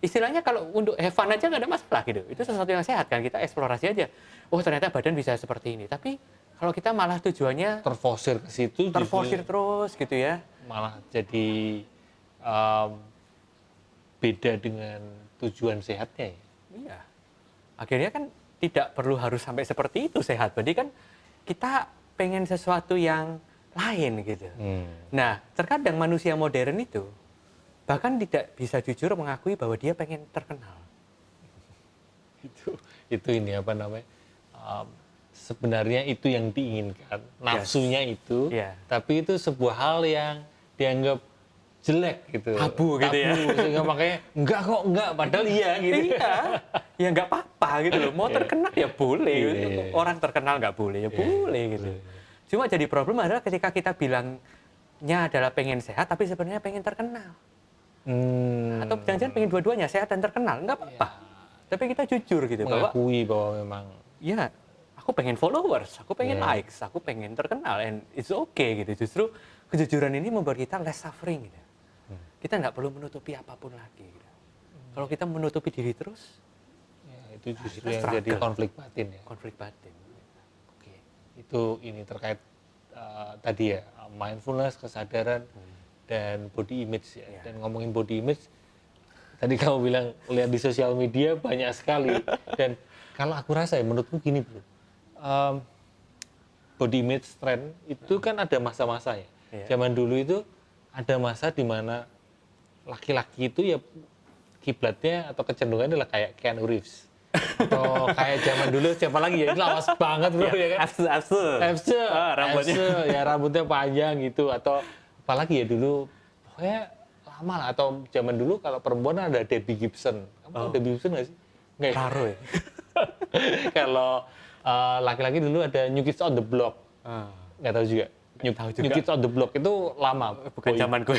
[SPEAKER 1] istilahnya kalau untuk have fun aja nggak ada masalah gitu. Itu sesuatu yang sehat kan, kita eksplorasi aja. Oh ternyata badan bisa seperti ini. Tapi kalau kita malah tujuannya
[SPEAKER 2] Terforsir ke situ,
[SPEAKER 1] terforsir
[SPEAKER 2] justru
[SPEAKER 1] terus gitu ya.
[SPEAKER 2] malah jadi beda dengan tujuan sehatnya ya.
[SPEAKER 1] Iya. Akhirnya kan tidak perlu harus sampai seperti itu sehat. Berarti kan kita pengen sesuatu yang lain gitu. Nah, terkadang manusia modern itu bahkan tidak bisa jujur mengakui bahwa dia pengen terkenal.
[SPEAKER 2] Itu ini apa namanya? Sebenarnya itu yang diinginkan, nafsunya itu, tapi itu sebuah hal yang dianggap jelek gitu,
[SPEAKER 1] Tabu gitu ya.
[SPEAKER 2] Sehingga makanya enggak, padahal iya gitu.
[SPEAKER 1] Iya, ya nggak apa-apa gitu loh. Mau terkenal ya boleh, orang terkenal nggak boleh ya boleh gitu. Cuma jadi problem adalah ketika kita bilangnya adalah pengen sehat, tapi sebenarnya pengen terkenal. Atau jangan-jangan pengen dua-duanya, sehat dan terkenal, nggak apa-apa. Tapi kita jujur gitu
[SPEAKER 2] mengakui bahwa memang
[SPEAKER 1] ya aku pengen followers, aku pengen likes, aku pengen terkenal, and it's okay gitu. Justru kejujuran ini membuat kita less suffering gitu. Kita nggak perlu menutupi apapun lagi gitu. Kalau kita menutupi diri terus,
[SPEAKER 2] ya, itu justru
[SPEAKER 1] kita
[SPEAKER 2] yang
[SPEAKER 1] struggle.
[SPEAKER 2] jadi konflik batin ya.
[SPEAKER 1] Konflik batin.
[SPEAKER 2] Oke. Itu ini terkait tadi ya, mindfulness, kesadaran dan body image ya. Dan ngomongin body image, tadi kamu bilang lihat di sosial media banyak sekali. Dan kalau aku rasa ya, menurutku gini bro, body image trend itu kan ada masa-masanya. Zaman dulu itu ada masa di mana laki-laki itu ya kiblatnya atau kecenderungannya adalah kayak Keanu Reeves. Atau kayak zaman dulu siapa lagi ya, lawas banget bro ya kan. Afse. Rambutnya panjang gitu. Atau apalagi ya dulu, pokoknya lama lah. Atau zaman dulu kalau perempuan ada Debbie Gibson. Kamu tahu Debbie Gibson nggak sih? Nggak ya?
[SPEAKER 1] Taruh ya.
[SPEAKER 2] Kalau laki-laki dulu ada New Kids on the Block. Nggak tahu juga. New Kids on the Block itu lama.
[SPEAKER 1] Bukan zaman gue.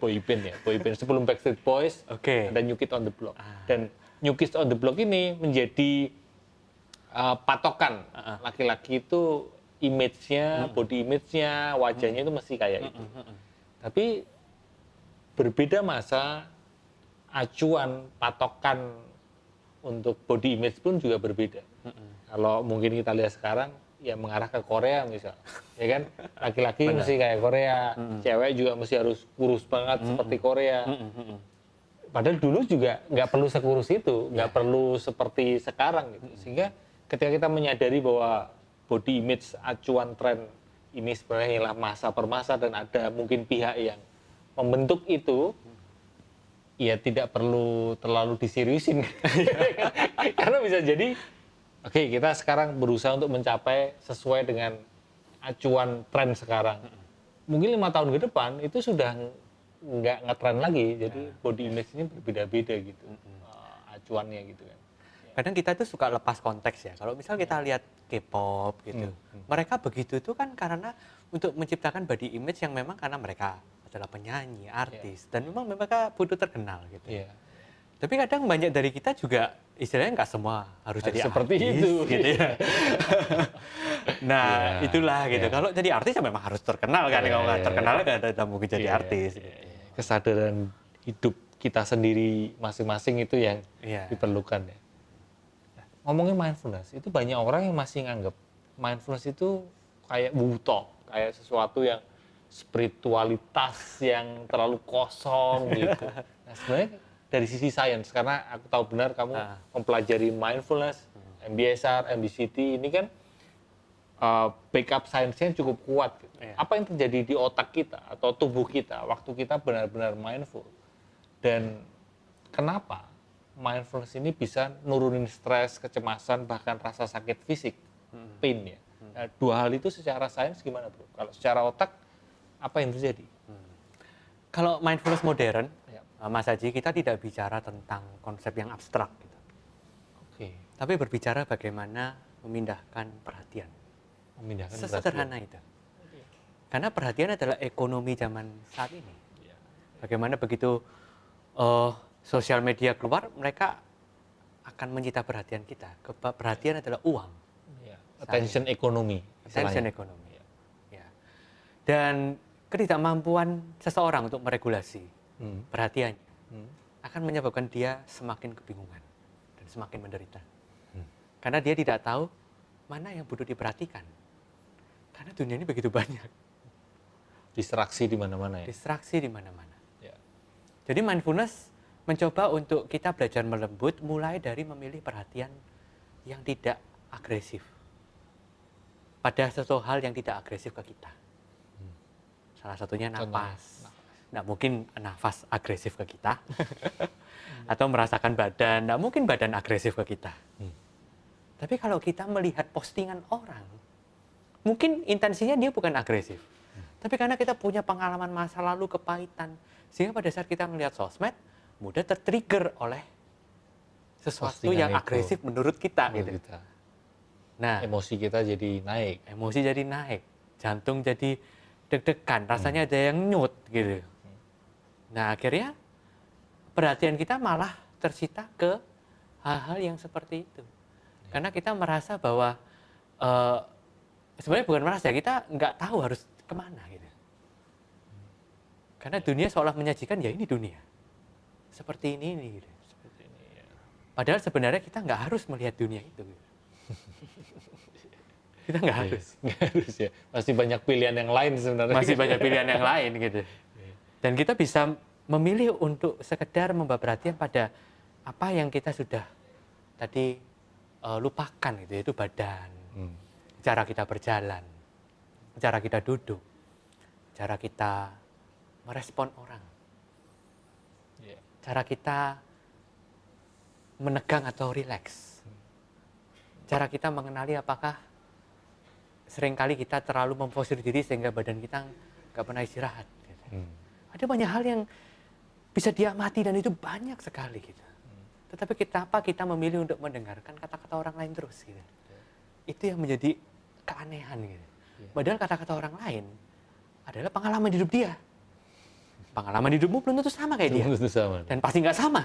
[SPEAKER 2] Boyband ya. Boyband sebelum Backstreet Boys. Ada New Kids on the Block. Dan New Kids on the Block ini menjadi patokan. Laki-laki itu image-nya, body image-nya, wajahnya itu mesti kayak itu. Tapi berbeda masa, acuan, patokan untuk body image pun juga berbeda. Kalau mungkin kita lihat sekarang, ya mengarah ke Korea misal, ya kan? Laki-laki mesti kayak Korea, cewek juga mesti harus kurus banget seperti Korea. Padahal dulu juga nggak perlu sekurus itu, nggak perlu seperti sekarang gitu. Sehingga ketika kita menyadari bahwa body image acuan tren ini sebenarnya ialah masa per masa dan ada mungkin pihak yang membentuk itu, ya tidak perlu terlalu diseriusin. Karena bisa jadi, oke, kita sekarang berusaha untuk mencapai sesuai dengan acuan tren sekarang. Mungkin 5 tahun ke depan itu sudah nggak ngetren lagi, jadi body image ini berbeda-beda gitu, acuannya gitu kan.
[SPEAKER 1] Kadang kita tuh suka lepas konteks ya. Kalau misal kita lihat K-pop gitu, mereka begitu tuh kan karena untuk menciptakan body image yang memang karena mereka adalah penyanyi, artis, dan memang mereka butuh terkenal gitu.
[SPEAKER 2] Iya.
[SPEAKER 1] Tapi kadang banyak dari kita juga istilahnya nggak semua harus jadi
[SPEAKER 2] Seperti
[SPEAKER 1] artis,
[SPEAKER 2] itu
[SPEAKER 1] gitu ya. Nah,
[SPEAKER 2] Iya,
[SPEAKER 1] itulah gitu.
[SPEAKER 2] iya.
[SPEAKER 1] Kalau jadi artis ya memang harus terkenal kan.
[SPEAKER 2] Iya,
[SPEAKER 1] Kalau nggak
[SPEAKER 2] iya,
[SPEAKER 1] terkenal
[SPEAKER 2] iya.
[SPEAKER 1] nggak mungkin jadi
[SPEAKER 2] Iya,
[SPEAKER 1] artis.
[SPEAKER 2] iya,
[SPEAKER 1] Gitu.
[SPEAKER 2] iya. Kesadaran hidup kita sendiri masing-masing itu yang
[SPEAKER 1] Iya.
[SPEAKER 2] diperlukan ya. Nah, ngomongin mindfulness, itu banyak orang yang masih nganggap mindfulness itu kayak wuto, kayak sesuatu yang spiritualitas yang terlalu kosong gitu. Nah, sebenarnya dari sisi sains, karena aku tahu benar kamu mempelajari mindfulness, MBSR, MBCT, ini kan backup sainsnya cukup kuat. Gitu.
[SPEAKER 1] Iya.
[SPEAKER 2] Apa yang terjadi di otak kita atau tubuh kita waktu kita benar-benar mindful? Dan kenapa mindfulness ini bisa nurunin stres, kecemasan, bahkan rasa sakit fisik, pain ya. Nah, dua hal itu secara sains gimana bro? Kalau secara otak, apa yang terjadi?
[SPEAKER 1] Kalau mindfulness modern,
[SPEAKER 2] Ya.
[SPEAKER 1] Mas Haji, kita tidak bicara tentang konsep yang abstrak gitu.
[SPEAKER 2] Oke,
[SPEAKER 1] Tapi berbicara bagaimana memindahkan perhatian.
[SPEAKER 2] memindahkan
[SPEAKER 1] Sesederhana itu. Karena perhatian adalah ekonomi zaman saat ini.
[SPEAKER 2] Ya.
[SPEAKER 1] Bagaimana begitu sosial media keluar, mereka akan menyita perhatian kita. Perhatian adalah uang,
[SPEAKER 2] Ya. Attention economy.
[SPEAKER 1] attention
[SPEAKER 2] istilahnya.
[SPEAKER 1] economy. Ya. Dan ketidakmampuan seseorang untuk meregulasi perhatiannya akan menyebabkan dia semakin kebingungan dan semakin menderita. Karena dia tidak tahu mana yang butuh diperhatikan. Karena dunia ini begitu banyak,
[SPEAKER 2] Distraksi di mana-mana ya.
[SPEAKER 1] distraksi di mana-mana.
[SPEAKER 2] Ya.
[SPEAKER 1] Jadi mindfulness mencoba untuk kita belajar melembut mulai dari memilih perhatian yang tidak agresif pada sesuatu hal yang tidak agresif ke kita. Salah satunya nafas. Nggak mungkin nafas agresif ke kita. Atau merasakan badan, nggak mungkin badan agresif ke kita. Tapi kalau kita melihat postingan orang, mungkin intensinya dia bukan agresif. Tapi karena kita punya pengalaman masa lalu kepahitan, sehingga pada saat kita melihat sosmed, mudah tertrigger oleh sesuatu
[SPEAKER 2] Postingan
[SPEAKER 1] yang
[SPEAKER 2] itu.
[SPEAKER 1] agresif menurut kita.
[SPEAKER 2] Menurut
[SPEAKER 1] Gitu.
[SPEAKER 2] kita.
[SPEAKER 1] Nah,
[SPEAKER 2] Emosi kita jadi naik.
[SPEAKER 1] emosi jadi naik, jantung jadi deg-degan, rasanya ada yang nyut gitu. Nah, akhirnya perhatian kita malah tersita ke hal-hal yang seperti itu. Karena kita merasa bahwa sebenarnya bukan merasa, kita nggak tahu harus kemana gitu. Karena dunia seolah menyajikan ya ini dunia seperti ini gitu.
[SPEAKER 2] Seperti ini ya.
[SPEAKER 1] Padahal sebenarnya kita nggak harus melihat dunia itu. Gitu. Kita nggak harus.
[SPEAKER 2] Nggak harus ya. Masih banyak pilihan yang lain sebenarnya.
[SPEAKER 1] Masih banyak pilihan yang lain gitu. Dan kita bisa memilih untuk sekedar membawa perhatian pada apa yang kita sudah tadi lupakan gitu, yaitu badan, cara kita berjalan, cara kita duduk, cara kita merespon orang,
[SPEAKER 2] Ya.
[SPEAKER 1] cara kita menegang atau rileks, cara kita mengenali apakah seringkali kita terlalu memforsir diri sehingga badan kita nggak pernah istirahat. Gitu. Ada banyak hal yang bisa diamati dan itu banyak sekali gitu. Tetapi kenapa kita memilih untuk mendengarkan kata-kata orang lain terus gitu. Itu yang menjadi keanehan gitu. Padahal kata-kata orang lain adalah pengalaman hidup dia. Pengalaman hidupmu belum tentu sama kayak dia.
[SPEAKER 2] Itu sama.
[SPEAKER 1] Dan pasti nggak sama.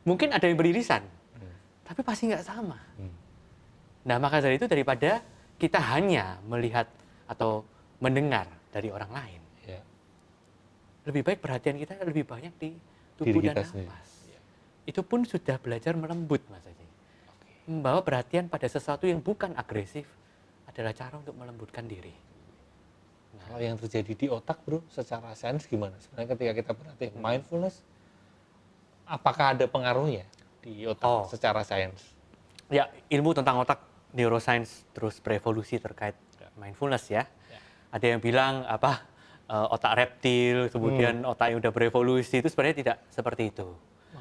[SPEAKER 1] Mungkin ada yang beririsan, tapi pasti nggak sama. Nah, maka dari itu daripada kita hanya melihat atau mendengar dari orang lain,
[SPEAKER 2] Ya.
[SPEAKER 1] lebih baik perhatian kita lebih banyak di
[SPEAKER 2] Diri
[SPEAKER 1] tubuh
[SPEAKER 2] kita
[SPEAKER 1] dan
[SPEAKER 2] sendiri.
[SPEAKER 1] nafas. Itu pun sudah belajar melembut, Mas Haji. Membawa perhatian pada sesuatu yang bukan agresif adalah cara untuk melembutkan diri.
[SPEAKER 2] Kalau yang terjadi di otak bro, secara sains gimana? Sebenarnya ketika kita berlatih mindfulness, apakah ada pengaruhnya di otak secara sains?
[SPEAKER 1] Ya, ilmu tentang otak, neuroscience terus berevolusi terkait mindfulness ya. Ada yang bilang otak reptil, kemudian otak yang udah berevolusi, itu sebenarnya tidak seperti itu.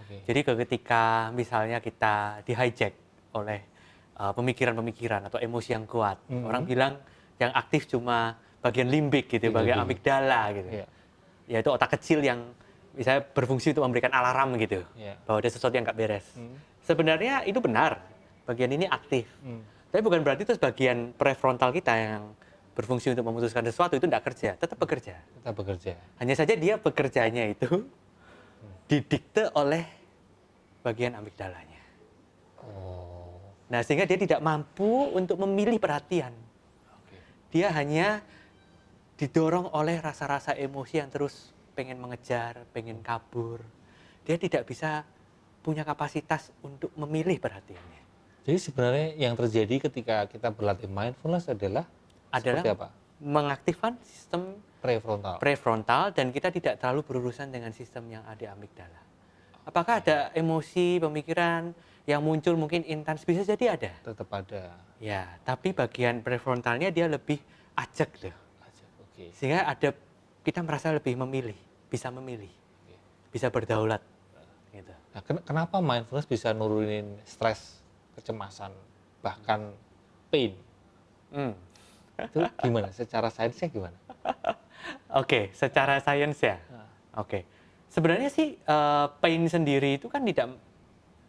[SPEAKER 1] Jadi ketika misalnya kita di-hijack oleh pemikiran-pemikiran atau emosi yang kuat, orang bilang yang aktif cuma bagian limbik gitu, bagian amigdala gitu.
[SPEAKER 2] Iya.
[SPEAKER 1] Yaitu otak kecil yang misalnya berfungsi untuk memberikan alarm gitu,
[SPEAKER 2] Iya.
[SPEAKER 1] bahwa ada sesuatu yang nggak beres. Sebenarnya itu benar, bagian ini aktif. Tapi bukan berarti terus bagian prefrontal kita yang berfungsi untuk memutuskan sesuatu itu tidak kerja, tetap bekerja.
[SPEAKER 2] Tetap bekerja.
[SPEAKER 1] Hanya saja dia bekerjanya itu didikte oleh bagian amigdalanya.
[SPEAKER 2] Oh.
[SPEAKER 1] Nah, sehingga dia tidak mampu untuk memilih perhatian. Dia hanya didorong oleh rasa-rasa emosi yang terus pengen mengejar, pengen kabur. Dia tidak bisa punya kapasitas untuk memilih perhatiannya.
[SPEAKER 2] Jadi sebenarnya yang terjadi ketika kita berlatih mindfulness adalah seperti apa?
[SPEAKER 1] Mengaktifkan sistem
[SPEAKER 2] Prefrontal.
[SPEAKER 1] prefrontal dan kita tidak terlalu berurusan dengan sistem yang ada amigdala. Apakah ada emosi, pemikiran yang muncul mungkin intens? Bisa jadi ada.
[SPEAKER 2] Tetap ada.
[SPEAKER 1] Ya, tapi bagian prefrontalnya dia lebih ajak loh.
[SPEAKER 2] Oke.
[SPEAKER 1] Sehingga ada kita merasa lebih memilih, bisa berdaulat. Gitu.
[SPEAKER 2] Nah, kenapa mindfulness bisa nurunin stres, kecemasan, bahkan pain? Itu gimana? Secara sainsnya gimana?
[SPEAKER 1] Oke, secara sains ya. Oke. Sebenarnya sih pain sendiri itu kan tidak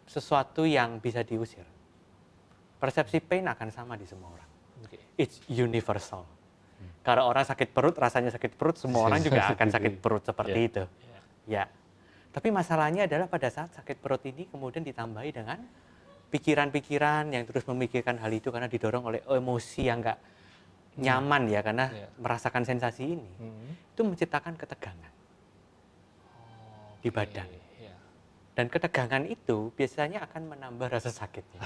[SPEAKER 1] sesuatu yang bisa diusir. Persepsi pain akan sama di semua orang. It's universal. Kalau orang sakit perut, rasanya sakit perut, semua orang juga akan sakit perut seperti itu. Ya. Tapi masalahnya adalah pada saat sakit perut ini kemudian ditambahi dengan pikiran-pikiran yang terus memikirkan hal itu karena didorong oleh emosi yang nggak nyaman ya, karena merasakan sensasi ini. Itu menciptakan ketegangan di badan. Dan ketegangan itu biasanya akan menambah rasa sakitnya.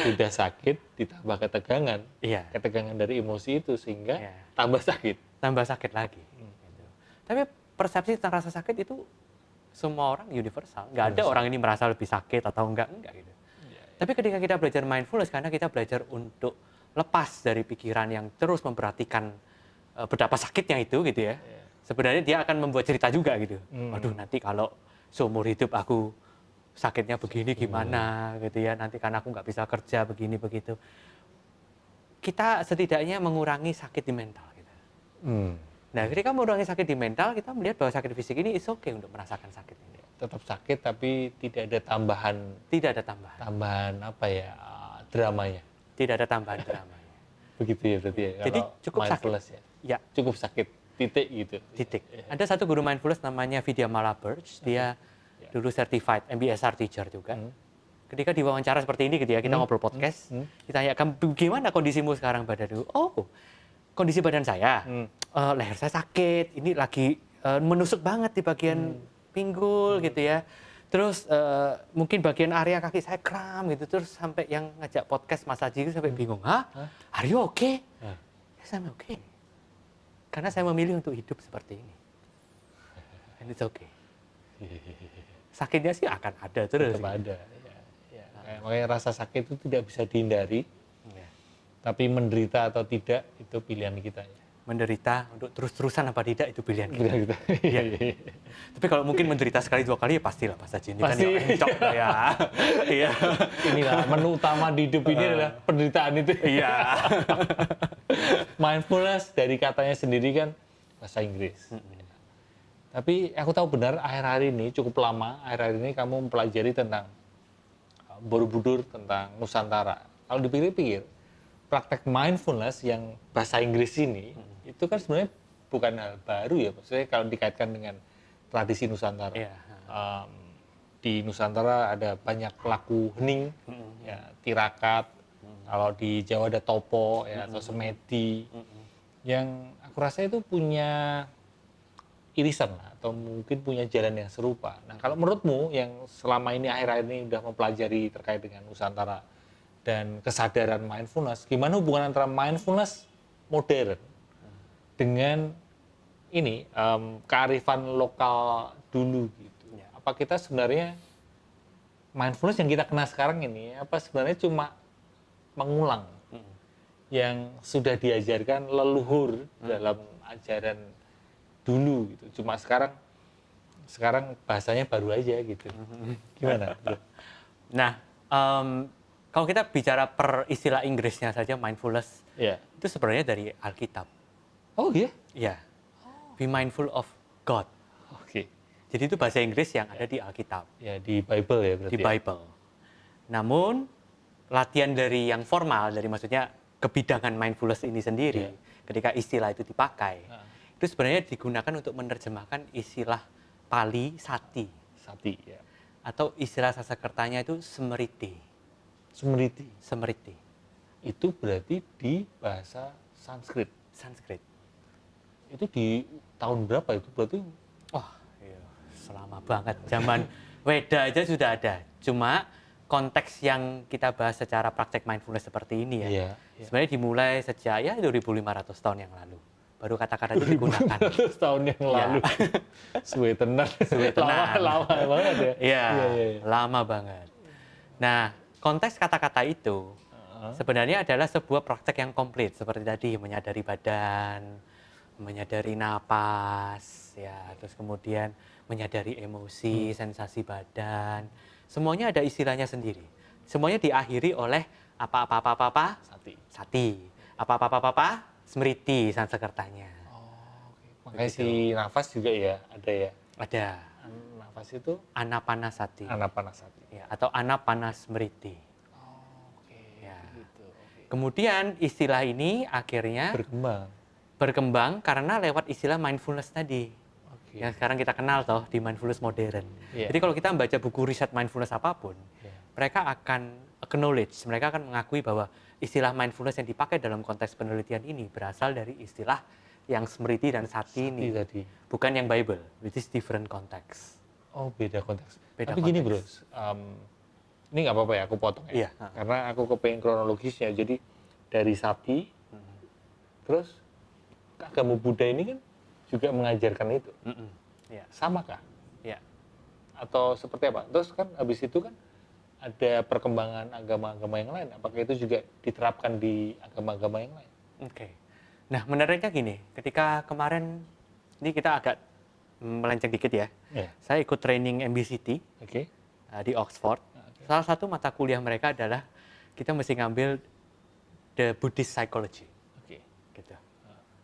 [SPEAKER 2] Sudah sakit ditambah ketegangan.
[SPEAKER 1] Iya.
[SPEAKER 2] Ketegangan dari emosi itu sehingga tambah sakit.
[SPEAKER 1] Tambah sakit lagi. Gitu. Tapi persepsi tentang rasa sakit itu semua orang universal. Nggak ada orang ini merasa lebih sakit atau enggak gitu. Tapi ketika kita belajar mindfulness, karena kita belajar untuk lepas dari pikiran yang terus memperhatikan betapa sakitnya itu gitu ya. Sebenarnya dia akan membuat cerita juga gitu. Waduh, nanti kalau seumur hidup aku sakitnya begini gimana gitu ya, nanti karena aku nggak bisa kerja begini begitu. Kita setidaknya mengurangi sakit di mental gitu. Nah, ketika mengurangi sakit di mental, kita melihat bahwa sakit fisik ini is okay untuk merasakan sakit ini.
[SPEAKER 2] Tetap sakit tapi tidak ada tambahan.
[SPEAKER 1] Tidak ada tambahan.
[SPEAKER 2] Tambahan apa ya, dramanya.
[SPEAKER 1] Tidak ada tambahan dramanya.
[SPEAKER 2] Begitu ya berarti ya.
[SPEAKER 1] Jadi cukup sakit
[SPEAKER 2] ya. Cukup sakit. Titik gitu.
[SPEAKER 1] Titik. Ada satu guru mindfulness namanya Vidya Malaberch, dia dulu certified MBSR teacher juga. Ketika diwawancara seperti ini gitu ya, kita ngobrol podcast, ditanyakan gimana kondisimu sekarang badanmu? Oh, kondisi badan saya, leher saya sakit, ini lagi menusuk banget di bagian pinggul gitu ya. Terus mungkin bagian area kaki saya kram gitu, terus sampai yang ngajak podcast Mas Haji itu sampai bingung, are you okay? Yes, I'm okay. Karena saya memilih untuk hidup seperti ini. And it's okay. Sakitnya sih akan ada terus.
[SPEAKER 2] Tetap ada. Ya. Makanya rasa sakit itu tidak bisa dihindari. Tapi menderita atau tidak itu pilihan kita.
[SPEAKER 1] Menderita untuk terus-terusan apa tidak itu pilihan kita. Ya. Tapi kalau mungkin menderita sekali dua kali ya pastilah Mas Haji. Ini
[SPEAKER 2] pasti.
[SPEAKER 1] Kan encok ya. Iya.
[SPEAKER 2] Inilah menu utama di hidup ini adalah penderitaan itu.
[SPEAKER 1] Iya.
[SPEAKER 2] Mindfulness dari katanya sendiri kan bahasa Inggris. Tapi aku tahu benar akhir-akhir ini cukup lama akhir-akhir ini kamu mempelajari tentang Borobudur, tentang Nusantara. Kalau dipikir-pikir praktek mindfulness yang bahasa Inggris ini itu kan sebenarnya bukan hal baru ya, maksudnya kalau dikaitkan dengan tradisi Nusantara. Di Nusantara ada banyak laku hening, ya, tirakat. Kalau di Jawa ada topo ya, atau semedi, yang aku rasa itu punya irisan lah, atau mungkin punya jalan yang serupa. Nah, kalau menurutmu yang selama ini akhir-akhir ini udah mempelajari terkait dengan Nusantara dan kesadaran mindfulness, gimana hubungan antara mindfulness modern dengan ini kearifan lokal dulu gitu? Apa kita sebenarnya mindfulness yang kita kenal sekarang ini apa sebenarnya cuma mengulang yang sudah diajarkan leluhur dalam ajaran dulu gitu. Cuma sekarang Sekarang bahasanya baru aja gitu. Gimana?
[SPEAKER 1] Nah, kalau kita bicara per istilah Inggrisnya saja mindfulness,
[SPEAKER 2] Ya.
[SPEAKER 1] itu sebenarnya dari Alkitab.
[SPEAKER 2] Oh iya?
[SPEAKER 1] Ya, be mindful of God.
[SPEAKER 2] Oke.
[SPEAKER 1] Jadi itu bahasa Inggris yang ada di Alkitab,
[SPEAKER 2] Ya di Bible ya berarti.
[SPEAKER 1] di Bible. Namun latihan dari yang formal, dari maksudnya kebidanan mindfulness ini sendiri, ketika istilah itu dipakai, itu sebenarnya digunakan untuk menerjemahkan istilah Pali Sati,
[SPEAKER 2] Sati ya.
[SPEAKER 1] atau istilah Sanskertanya itu Smriti.
[SPEAKER 2] Smriti. Itu berarti di bahasa Sanskrit. Itu di tahun berapa itu? Berarti
[SPEAKER 1] Wah, iya, selama banget. Zaman Weda aja sudah ada. Cuma konteks yang kita bahas secara praktek mindfulness seperti ini ya,
[SPEAKER 2] Iya.
[SPEAKER 1] sebenarnya dimulai sejak ya 2.500 tahun yang lalu. Baru kata-kata itu digunakan.
[SPEAKER 2] 200 tahun yang lalu. Suwe tenan. Lama banget ya.
[SPEAKER 1] Iya, lama banget. Nah, konteks kata-kata itu sebenarnya adalah sebuah praktek yang komplit. Seperti tadi, menyadari badan, menyadari napas, ya, terus kemudian menyadari emosi, sensasi badan. Semuanya ada istilahnya sendiri. Semuanya diakhiri oleh apa-apa-apa-apa, sati. Apa-apa-apa-apa, smriti, Sanskertanya.
[SPEAKER 2] Makanya si nafas juga ya, ada ya.
[SPEAKER 1] Ada
[SPEAKER 2] Nafas itu
[SPEAKER 1] anapanasati.
[SPEAKER 2] anapanasati.
[SPEAKER 1] Ya, atau anapanasmriti.
[SPEAKER 2] Oke.
[SPEAKER 1] Ya.
[SPEAKER 2] Gitu.
[SPEAKER 1] Kemudian istilah ini akhirnya berkembang karena lewat istilah mindfulness tadi.
[SPEAKER 2] Oke.
[SPEAKER 1] Yang sekarang kita kenal toh di mindfulness modern.
[SPEAKER 2] Iya.
[SPEAKER 1] Jadi kalau kita membaca buku riset mindfulness apapun, mereka akan acknowledge, mereka akan mengakui bahwa istilah mindfulness yang dipakai dalam konteks penelitian ini berasal dari istilah yang smriti dan sati ini.
[SPEAKER 2] Tadi.
[SPEAKER 1] Bukan yang Bible, which is different context.
[SPEAKER 2] Oh, beda konteks.
[SPEAKER 1] Beda
[SPEAKER 2] Tapi gini
[SPEAKER 1] konteks.
[SPEAKER 2] bro, ini nggak apa-apa ya, aku potong ya.
[SPEAKER 1] Iya.
[SPEAKER 2] Karena aku kepengen kronologisnya. Jadi dari sati, terus agama Buddha ini kan juga mengajarkan itu.
[SPEAKER 1] Ya.
[SPEAKER 2] Sama kah?
[SPEAKER 1] Ya.
[SPEAKER 2] Atau seperti apa? Terus kan habis itu kan ada perkembangan agama-agama yang lain. Apakah itu juga diterapkan di agama-agama yang lain?
[SPEAKER 1] Oke. Nah, menariknya gini, ketika kemarin, ini kita agak melenceng dikit ya. Saya ikut training MBCT di Oxford. Salah satu mata kuliah mereka adalah kita mesti ngambil the Buddhist psychology. Gitu.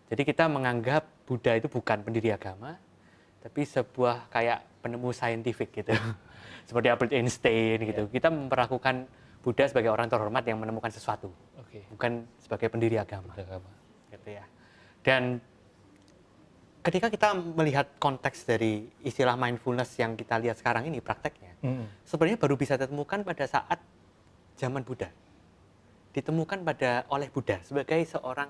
[SPEAKER 1] Jadi kita menganggap Buddha itu bukan pendiri agama, tapi sebuah kayak penemu saintifik gitu. Seperti Albert Einstein gitu. Kita memperlakukan Buddha sebagai orang terhormat yang menemukan sesuatu, bukan sebagai pendiri agama. Gitu ya. Dan ketika kita melihat konteks dari istilah mindfulness yang kita lihat sekarang ini prakteknya, sebenarnya baru bisa ditemukan pada saat zaman Buddha. Ditemukan oleh Buddha sebagai seorang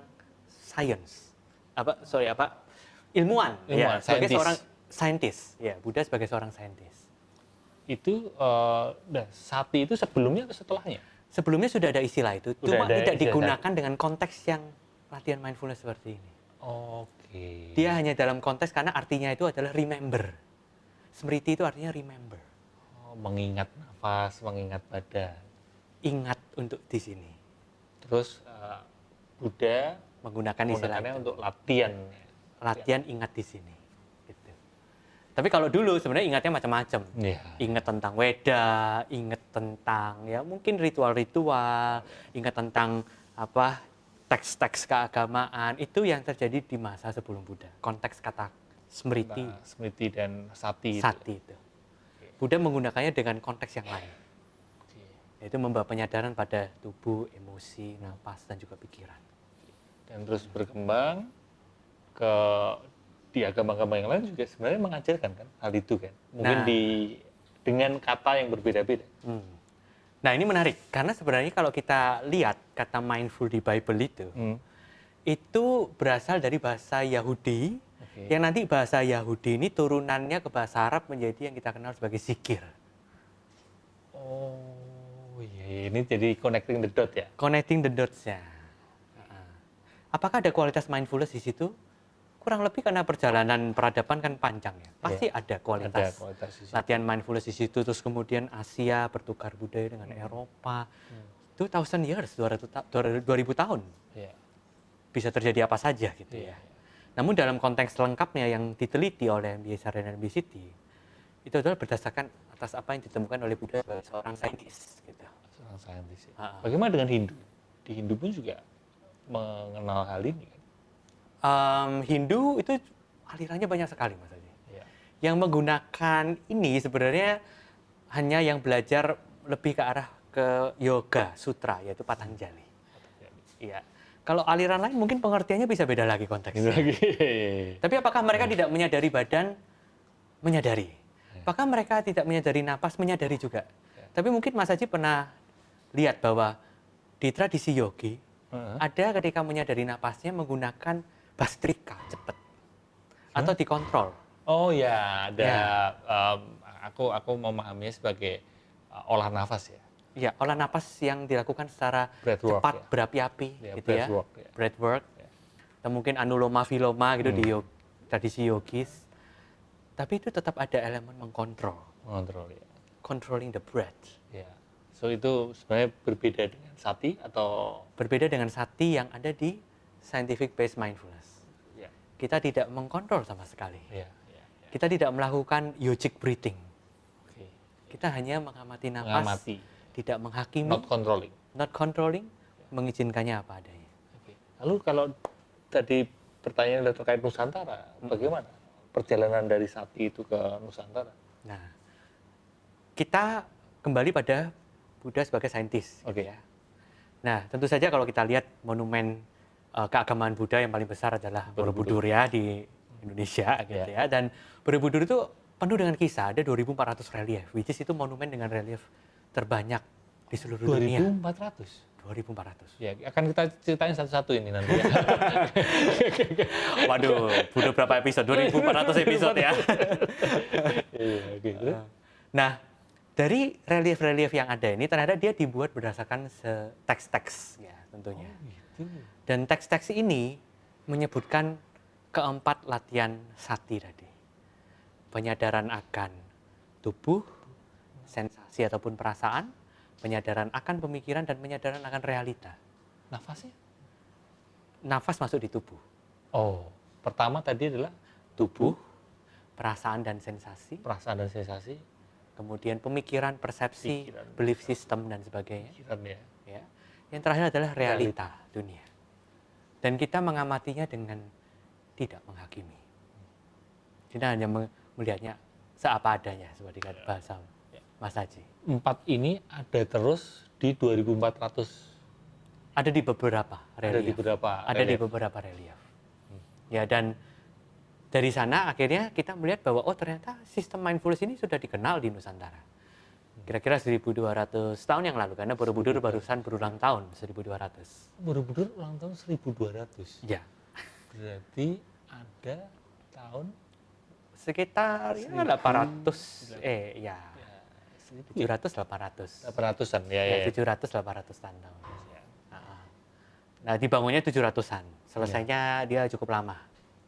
[SPEAKER 1] ilmuwan ya, sebagai seorang saintis. Ya, Buddha sebagai seorang saintis.
[SPEAKER 2] Itu sati itu sebelumnya atau setelahnya?
[SPEAKER 1] Sebelumnya sudah ada istilah itu, cuma tidak digunakan dengan konteks yang latihan mindfulness seperti ini.
[SPEAKER 2] Oke.
[SPEAKER 1] Dia hanya dalam konteks karena artinya itu adalah remember. Smriti itu artinya remember.
[SPEAKER 2] Mengingat nafas, mengingat badan.
[SPEAKER 1] Ingat untuk di sini.
[SPEAKER 2] Terus Buddha
[SPEAKER 1] menggunakan istilahnya
[SPEAKER 2] untuk latihan.
[SPEAKER 1] Latihan ingat di sini. Gitu. Tapi kalau dulu sebenarnya ingatnya macam-macam. Ingat tentang Weda, ingat tentang ya mungkin ritual-ritual, ingat tentang teks-teks keagamaan, itu yang terjadi di masa sebelum Buddha. Konteks kata smriti
[SPEAKER 2] dan sati
[SPEAKER 1] itu. Buddha menggunakannya dengan konteks yang lain. Yaitu membawa penyadaran pada tubuh, emosi, napas, dan juga pikiran.
[SPEAKER 2] Dan terus berkembang di agama-agama yang lain juga sebenarnya mengajarkan kan hal itu kan. Mungkin dengan kata yang berbeda-beda.
[SPEAKER 1] Nah, ini menarik karena sebenarnya kalau kita lihat kata mindful di Bible itu berasal dari bahasa Yahudi, yang nanti bahasa Yahudi ini turunannya ke bahasa Arab menjadi yang kita kenal sebagai zikir.
[SPEAKER 2] Oh iya, ini jadi connecting the dot ya?
[SPEAKER 1] Connecting the dots-nya. Apakah ada kualitas mindfulness di situ? Kurang lebih karena perjalanan peradaban kan panjang ya. Pasti ada kualitas latihan mindfulness di situ. Terus kemudian Asia bertukar budaya dengan Eropa. 2000 years, 2000 tahun. Bisa terjadi apa saja gitu ya. Namun dalam konteks lengkapnya yang diteliti oleh MBSR dan MBCT, Itu adalah berdasarkan atas apa yang ditemukan oleh Buddha sebagai seorang saintis. Gitu.
[SPEAKER 2] Seorang saintis. Ya.
[SPEAKER 1] Ha-ha.
[SPEAKER 2] Bagaimana dengan Hindu? Di Hindu pun juga mengenal hal ini kan?
[SPEAKER 1] Hindu itu alirannya banyak sekali Mas Haji.
[SPEAKER 2] Ya.
[SPEAKER 1] Yang menggunakan ini sebenarnya hanya yang belajar lebih ke arah ke yoga sutra yaitu Patanjali. Iya. Kalau aliran lain mungkin pengertiannya bisa beda lagi konteksnya.
[SPEAKER 2] Lagi.
[SPEAKER 1] Tapi apakah mereka tidak menyadari badan? Menyadari. Apakah mereka tidak menyadari napas? Menyadari juga. Tapi mungkin Mas Haji pernah lihat bahwa di tradisi yogi ada ketika menyadari napasnya menggunakan bastrika cepat atau dikontrol.
[SPEAKER 2] Oh ya, ada.
[SPEAKER 1] Ya.
[SPEAKER 2] Aku memahaminya sebagai olah nafas ya.
[SPEAKER 1] Ya, olah napas yang dilakukan secara
[SPEAKER 2] Breathwork,
[SPEAKER 1] cepat,
[SPEAKER 2] ya.
[SPEAKER 1] berapi-api
[SPEAKER 2] Ya,
[SPEAKER 1] gitu ya.
[SPEAKER 2] breathwork, ya.
[SPEAKER 1] Breathwork.
[SPEAKER 2] Ya.
[SPEAKER 1] Atau mungkin anuloma viloma gitu di tradisi yogis. Tapi itu tetap ada elemen mengkontrol.
[SPEAKER 2] Mengontrol ya.
[SPEAKER 1] Controlling the breath.
[SPEAKER 2] Ya. So itu sebenarnya berbeda dengan sati atau
[SPEAKER 1] Berbeda dengan sati yang ada di scientific based mindfulness.
[SPEAKER 2] ya.
[SPEAKER 1] Kita tidak mengkontrol sama sekali.
[SPEAKER 2] Ya, ya, ya.
[SPEAKER 1] Kita tidak melakukan yogic breathing.
[SPEAKER 2] Oke.
[SPEAKER 1] Kita hanya mengamati napas,
[SPEAKER 2] Mengamati,
[SPEAKER 1] tidak menghakimi,
[SPEAKER 2] not controlling.
[SPEAKER 1] not controlling, mengizinkannya apa adanya.
[SPEAKER 2] Oke. Lalu kalau tadi pertanyaan adalah terkait Nusantara, bagaimana perjalanan dari sati itu ke Nusantara?
[SPEAKER 1] Nah, kita kembali pada Buddha sebagai saintis.
[SPEAKER 2] Oke.
[SPEAKER 1] Ya. Nah, tentu saja kalau kita lihat monumen keagamaan Buddha yang paling besar adalah Borobudur ya di Indonesia gitu ya. Dan Borobudur itu penuh dengan kisah, ada 2.400 relief, which is itu monumen dengan relief terbanyak di seluruh dunia.
[SPEAKER 2] 2.400.
[SPEAKER 1] 2.400.
[SPEAKER 2] Ya, akan kita ceritain satu-satu ini nanti ya.
[SPEAKER 1] Waduh, butuh berapa episode? 2.400 episode ya.
[SPEAKER 2] Iya, oke.
[SPEAKER 1] Nah, dari relief-relief yang ada ini ternyata dia dibuat berdasarkan teks-teks ya tentunya.
[SPEAKER 2] Gitu.
[SPEAKER 1] Dan teks-teks ini menyebutkan keempat latihan sati tadi. Penyadaran akan tubuh, sensasi ataupun perasaan, penyadaran akan pemikiran, dan penyadaran akan realita.
[SPEAKER 2] Nafasnya?
[SPEAKER 1] Nafas masuk di tubuh.
[SPEAKER 2] Oh, pertama tadi adalah
[SPEAKER 1] Tubuh, perasaan dan sensasi,
[SPEAKER 2] perasaan dan sensasi,
[SPEAKER 1] kemudian pemikiran, persepsi,
[SPEAKER 2] Pikiran.
[SPEAKER 1] belief system, dan sebagainya.
[SPEAKER 2] pikiran ya.
[SPEAKER 1] Ya. Yang terakhir adalah realita dunia. Dan kita mengamatinya dengan tidak menghakimi. Kita hanya melihatnya seapa adanya, seperti kata bahasa Mas Haji.
[SPEAKER 2] 4 ini ada terus di 2.400.
[SPEAKER 1] Ada di beberapa relief.
[SPEAKER 2] Ada di beberapa
[SPEAKER 1] Ada di
[SPEAKER 2] relief.
[SPEAKER 1] beberapa relief. Ya, dan dari sana akhirnya kita melihat bahwa oh ternyata sistem mindfulness ini sudah dikenal di Nusantara. Kira-kira 1.200 tahun yang lalu, karena Borobudur barusan berulang tahun 1.200.
[SPEAKER 2] Borobudur ulang tahun 1.200.
[SPEAKER 1] Ya,
[SPEAKER 2] Berarti ada tahun
[SPEAKER 1] sekitar ya 800, ya 700 800.
[SPEAKER 2] 800-an ya,
[SPEAKER 1] Ya,
[SPEAKER 2] ya.
[SPEAKER 1] 700 800 tahun. Nah, dibangunnya 700-an. Selesainya dia cukup lama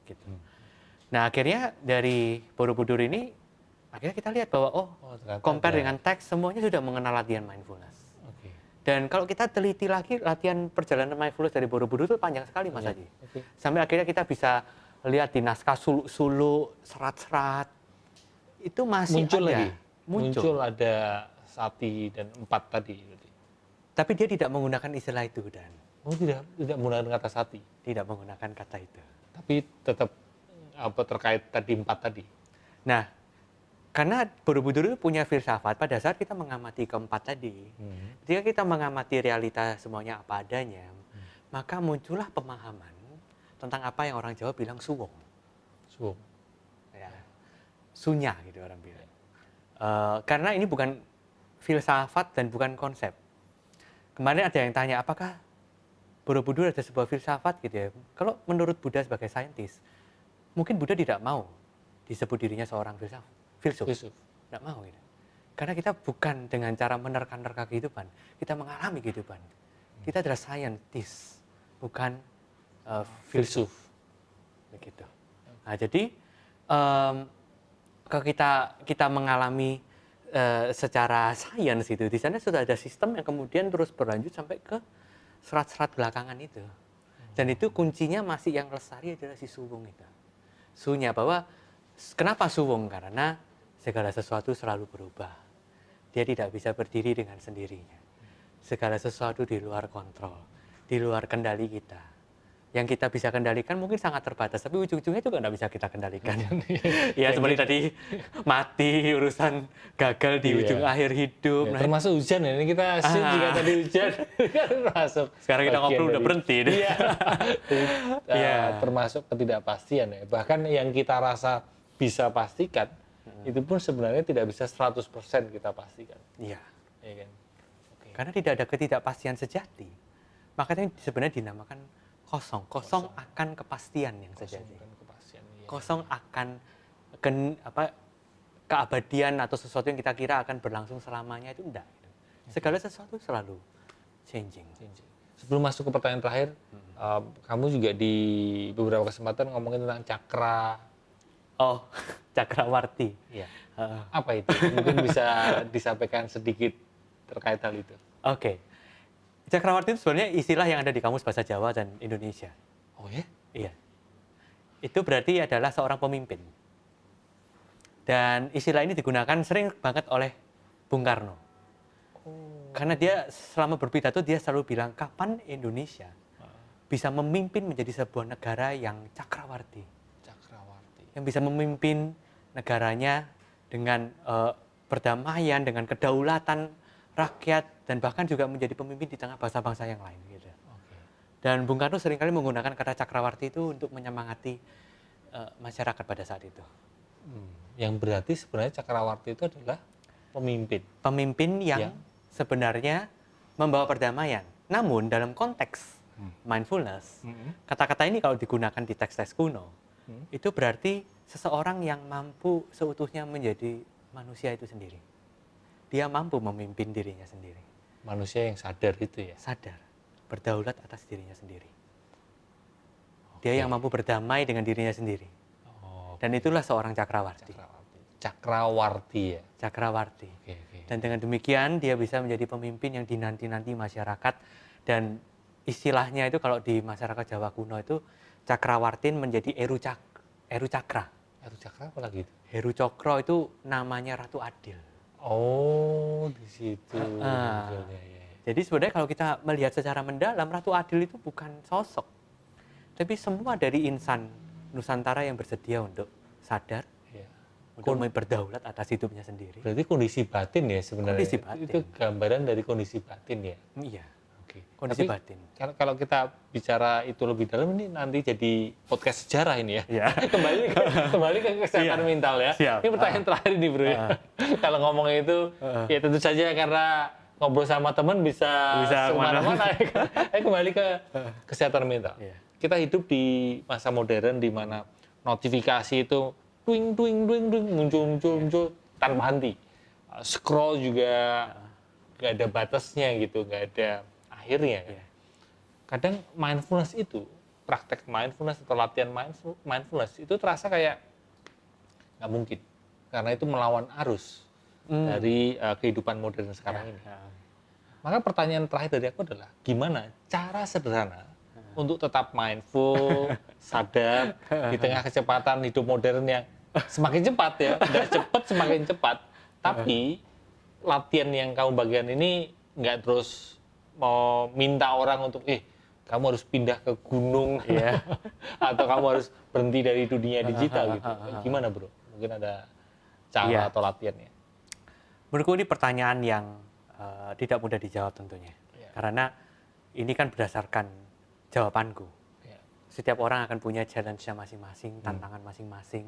[SPEAKER 1] gitu. Nah, akhirnya dari Borobudur ini akhirnya kita lihat bahwa oh,
[SPEAKER 2] ternyata
[SPEAKER 1] compare
[SPEAKER 2] ada.
[SPEAKER 1] dengan teks semuanya sudah mengenal latihan mindfulness.
[SPEAKER 2] Oke.
[SPEAKER 1] Dan kalau kita teliti lagi latihan perjalanan mindfulness dari Borobudur itu panjang sekali Mas Haji.
[SPEAKER 2] Oke.
[SPEAKER 1] Sampai akhirnya kita bisa lihat di naskah suluk, serat-serat itu masih
[SPEAKER 2] Muncul
[SPEAKER 1] ada.
[SPEAKER 2] lagi.
[SPEAKER 1] Muncul.
[SPEAKER 2] Muncul ada sati dan 4 tadi.
[SPEAKER 1] Tapi dia tidak menggunakan istilah itu dan
[SPEAKER 2] Oh, tidak menggunakan kata sati,
[SPEAKER 1] tidak menggunakan kata itu.
[SPEAKER 2] tapi tetap terkait tadi 4 tadi.
[SPEAKER 1] Nah, karena Borobudur itu punya filsafat pada saat kita mengamati keempat tadi. Ketika kita mengamati realita semuanya apa adanya, maka muncullah pemahaman tentang apa yang orang Jawa bilang suwung.
[SPEAKER 2] So,
[SPEAKER 1] Ya. Sunya gitu orang bilang. Karena ini bukan filsafat dan bukan konsep. Kemarin ada yang tanya, apakah Borobudur ada sebuah filsafat gitu ya? Kalau menurut Buddha sebagai saintis, mungkin Buddha tidak mau disebut dirinya seorang filsuf. Tidak mau gitu. Karena kita bukan dengan cara menerka-nerka kehidupan, kita mengalami kehidupan. Kita adalah scientist, bukan filsuf. Begitu. Nah, jadi kalau kita mengalami secara sains itu, di sana sudah ada sistem yang kemudian terus berlanjut sampai ke serat-serat belakangan itu. Dan itu kuncinya masih yang lestari adalah si suwung itu. Sunya bahwa kenapa suwung? Karena segala sesuatu selalu berubah. Dia tidak bisa berdiri dengan sendirinya. Segala sesuatu di luar kontrol, di luar kendali kita. Yang kita bisa kendalikan mungkin sangat terbatas, tapi ujung-ujungnya juga nggak bisa kita kendalikan. Ya seperti tadi, mati, urusan gagal di ujung akhir hidup.
[SPEAKER 2] Ya,
[SPEAKER 1] Nah,
[SPEAKER 2] termasuk hujan ya, ini kita asik jika tadi hujan kan termasuk.
[SPEAKER 1] sekarang kita
[SPEAKER 2] bagian
[SPEAKER 1] ngobrol udah
[SPEAKER 2] dari-
[SPEAKER 1] berhenti.
[SPEAKER 2] Iya.
[SPEAKER 1] Iya.
[SPEAKER 2] Termasuk ketidakpastian ya. Bahkan yang kita rasa bisa pastikan, itu pun sebenarnya tidak bisa 100% kita pastikan.
[SPEAKER 1] Iya.
[SPEAKER 2] Ya kan? Oke.
[SPEAKER 1] Karena tidak ada ketidakpastian sejati. Makanya sebenarnya dinamakan kosong akan kepastian yang sejati.
[SPEAKER 2] Kosong kan kepastian. Iya.
[SPEAKER 1] Kosong akan keabadian atau sesuatu yang kita kira akan berlangsung selamanya itu enggak. Segala sesuatu selalu changing.
[SPEAKER 2] Sebelum masuk ke pertanyaan terakhir, kamu juga di beberapa kesempatan ngomongin tentang cakra.
[SPEAKER 1] Oh, Cakrawarti.
[SPEAKER 2] Iya.
[SPEAKER 1] Heeh.
[SPEAKER 2] Apa itu? Mungkin bisa disampaikan sedikit terkait hal itu.
[SPEAKER 1] Oke. Cakrawarti itu sebenarnya istilah yang ada di Kamus Bahasa Jawa dan Indonesia.
[SPEAKER 2] Oh ya?
[SPEAKER 1] Iya. Itu berarti adalah seorang pemimpin. Dan istilah ini digunakan sering banget oleh Bung Karno. Karena dia selama berpidato dia selalu bilang kapan Indonesia bisa memimpin menjadi sebuah negara yang cakrawarti.
[SPEAKER 2] Cakrawarti.
[SPEAKER 1] Yang bisa memimpin negaranya dengan perdamaian, dengan kedaulatan rakyat, dan bahkan juga menjadi pemimpin di tengah bangsa-bangsa yang lain. Gitu.
[SPEAKER 2] Oke.
[SPEAKER 1] Dan Bung Karno seringkali menggunakan kata cakrawarti itu untuk menyemangati masyarakat pada saat itu.
[SPEAKER 2] Yang berarti sebenarnya cakrawarti itu adalah pemimpin.
[SPEAKER 1] Pemimpin yang
[SPEAKER 2] Yang
[SPEAKER 1] sebenarnya membawa perdamaian. Namun dalam konteks mindfulness, kata-kata ini kalau digunakan di teks-teks kuno, itu berarti seseorang yang mampu seutuhnya menjadi manusia itu sendiri. Dia mampu memimpin dirinya sendiri.
[SPEAKER 2] Manusia yang sadar itu ya.
[SPEAKER 1] Sadar, berdaulat atas dirinya sendiri. Dia yang mampu berdamai dengan dirinya sendiri.
[SPEAKER 2] Oh,
[SPEAKER 1] Dan itulah seorang cakrawarti.
[SPEAKER 2] Cakrawarti ya.
[SPEAKER 1] Cakrawarti.
[SPEAKER 2] Oke.
[SPEAKER 1] Dan dengan demikian dia bisa menjadi pemimpin yang dinanti-nanti masyarakat. Dan istilahnya itu kalau di masyarakat Jawa kuno itu cakrawartin menjadi Eru Cakra.
[SPEAKER 2] Eru Cakra apa lagi itu?
[SPEAKER 1] Heru Cokro itu namanya Ratu Adil.
[SPEAKER 2] Oh, di situ.
[SPEAKER 1] Ah.
[SPEAKER 2] Ya.
[SPEAKER 1] Jadi sebenarnya kalau kita melihat secara mendalam, Ratu Adil itu bukan sosok. Tapi semua dari insan Nusantara yang bersedia untuk sadar,
[SPEAKER 2] Ya.
[SPEAKER 1] untuk berdaulat atas hidupnya sendiri.
[SPEAKER 2] Berarti kondisi batin ya sebenarnya.
[SPEAKER 1] Kondisi batin.
[SPEAKER 2] Itu gambaran dari kondisi batin ya.
[SPEAKER 1] Iya,
[SPEAKER 2] Oke.
[SPEAKER 1] kondisi
[SPEAKER 2] Tapi
[SPEAKER 1] batin.
[SPEAKER 2] Kalau kita bicara itu lebih dalam ini nanti jadi podcast sejarah ini ya.
[SPEAKER 1] Iya.
[SPEAKER 2] kembali ke kesehatan
[SPEAKER 1] Iya.
[SPEAKER 2] mental ya.
[SPEAKER 1] Siap.
[SPEAKER 2] Ini pertanyaan terakhir nih bro ya. Kalau ngomongnya itu ya tentu saja karena ngobrol sama teman bisa kemana-mana. Ayo kembali ke kesehatan mental.
[SPEAKER 1] Iya.
[SPEAKER 2] Kita hidup di masa modern di mana notifikasi itu twing muncul tanpa henti. Scroll juga nggak ada batasnya gitu, nggak ada akhirnya.
[SPEAKER 1] Iya.
[SPEAKER 2] Kadang mindfulness itu, praktek mindfulness atau latihan mindfulness itu terasa kayak nggak mungkin. Karena itu melawan arus dari kehidupan modern sekarang ini. Maka pertanyaan terakhir dari aku adalah, gimana cara sederhana untuk tetap mindful, sadar di tengah kecepatan hidup modern yang semakin cepat ya, udah cepat semakin cepat. Tapi latihan yang kamu bagian ini nggak terus mau minta orang untuk kamu harus pindah ke gunung atau kamu harus berhenti dari dunia digital gitu. Gimana bro? Mungkin ada cara atau latihannya?
[SPEAKER 1] Menurutku ini pertanyaan yang tidak mudah dijawab tentunya. Karena ini kan berdasarkan jawabanku. Setiap orang akan punya challenge-nya masing-masing, tantangan masing-masing.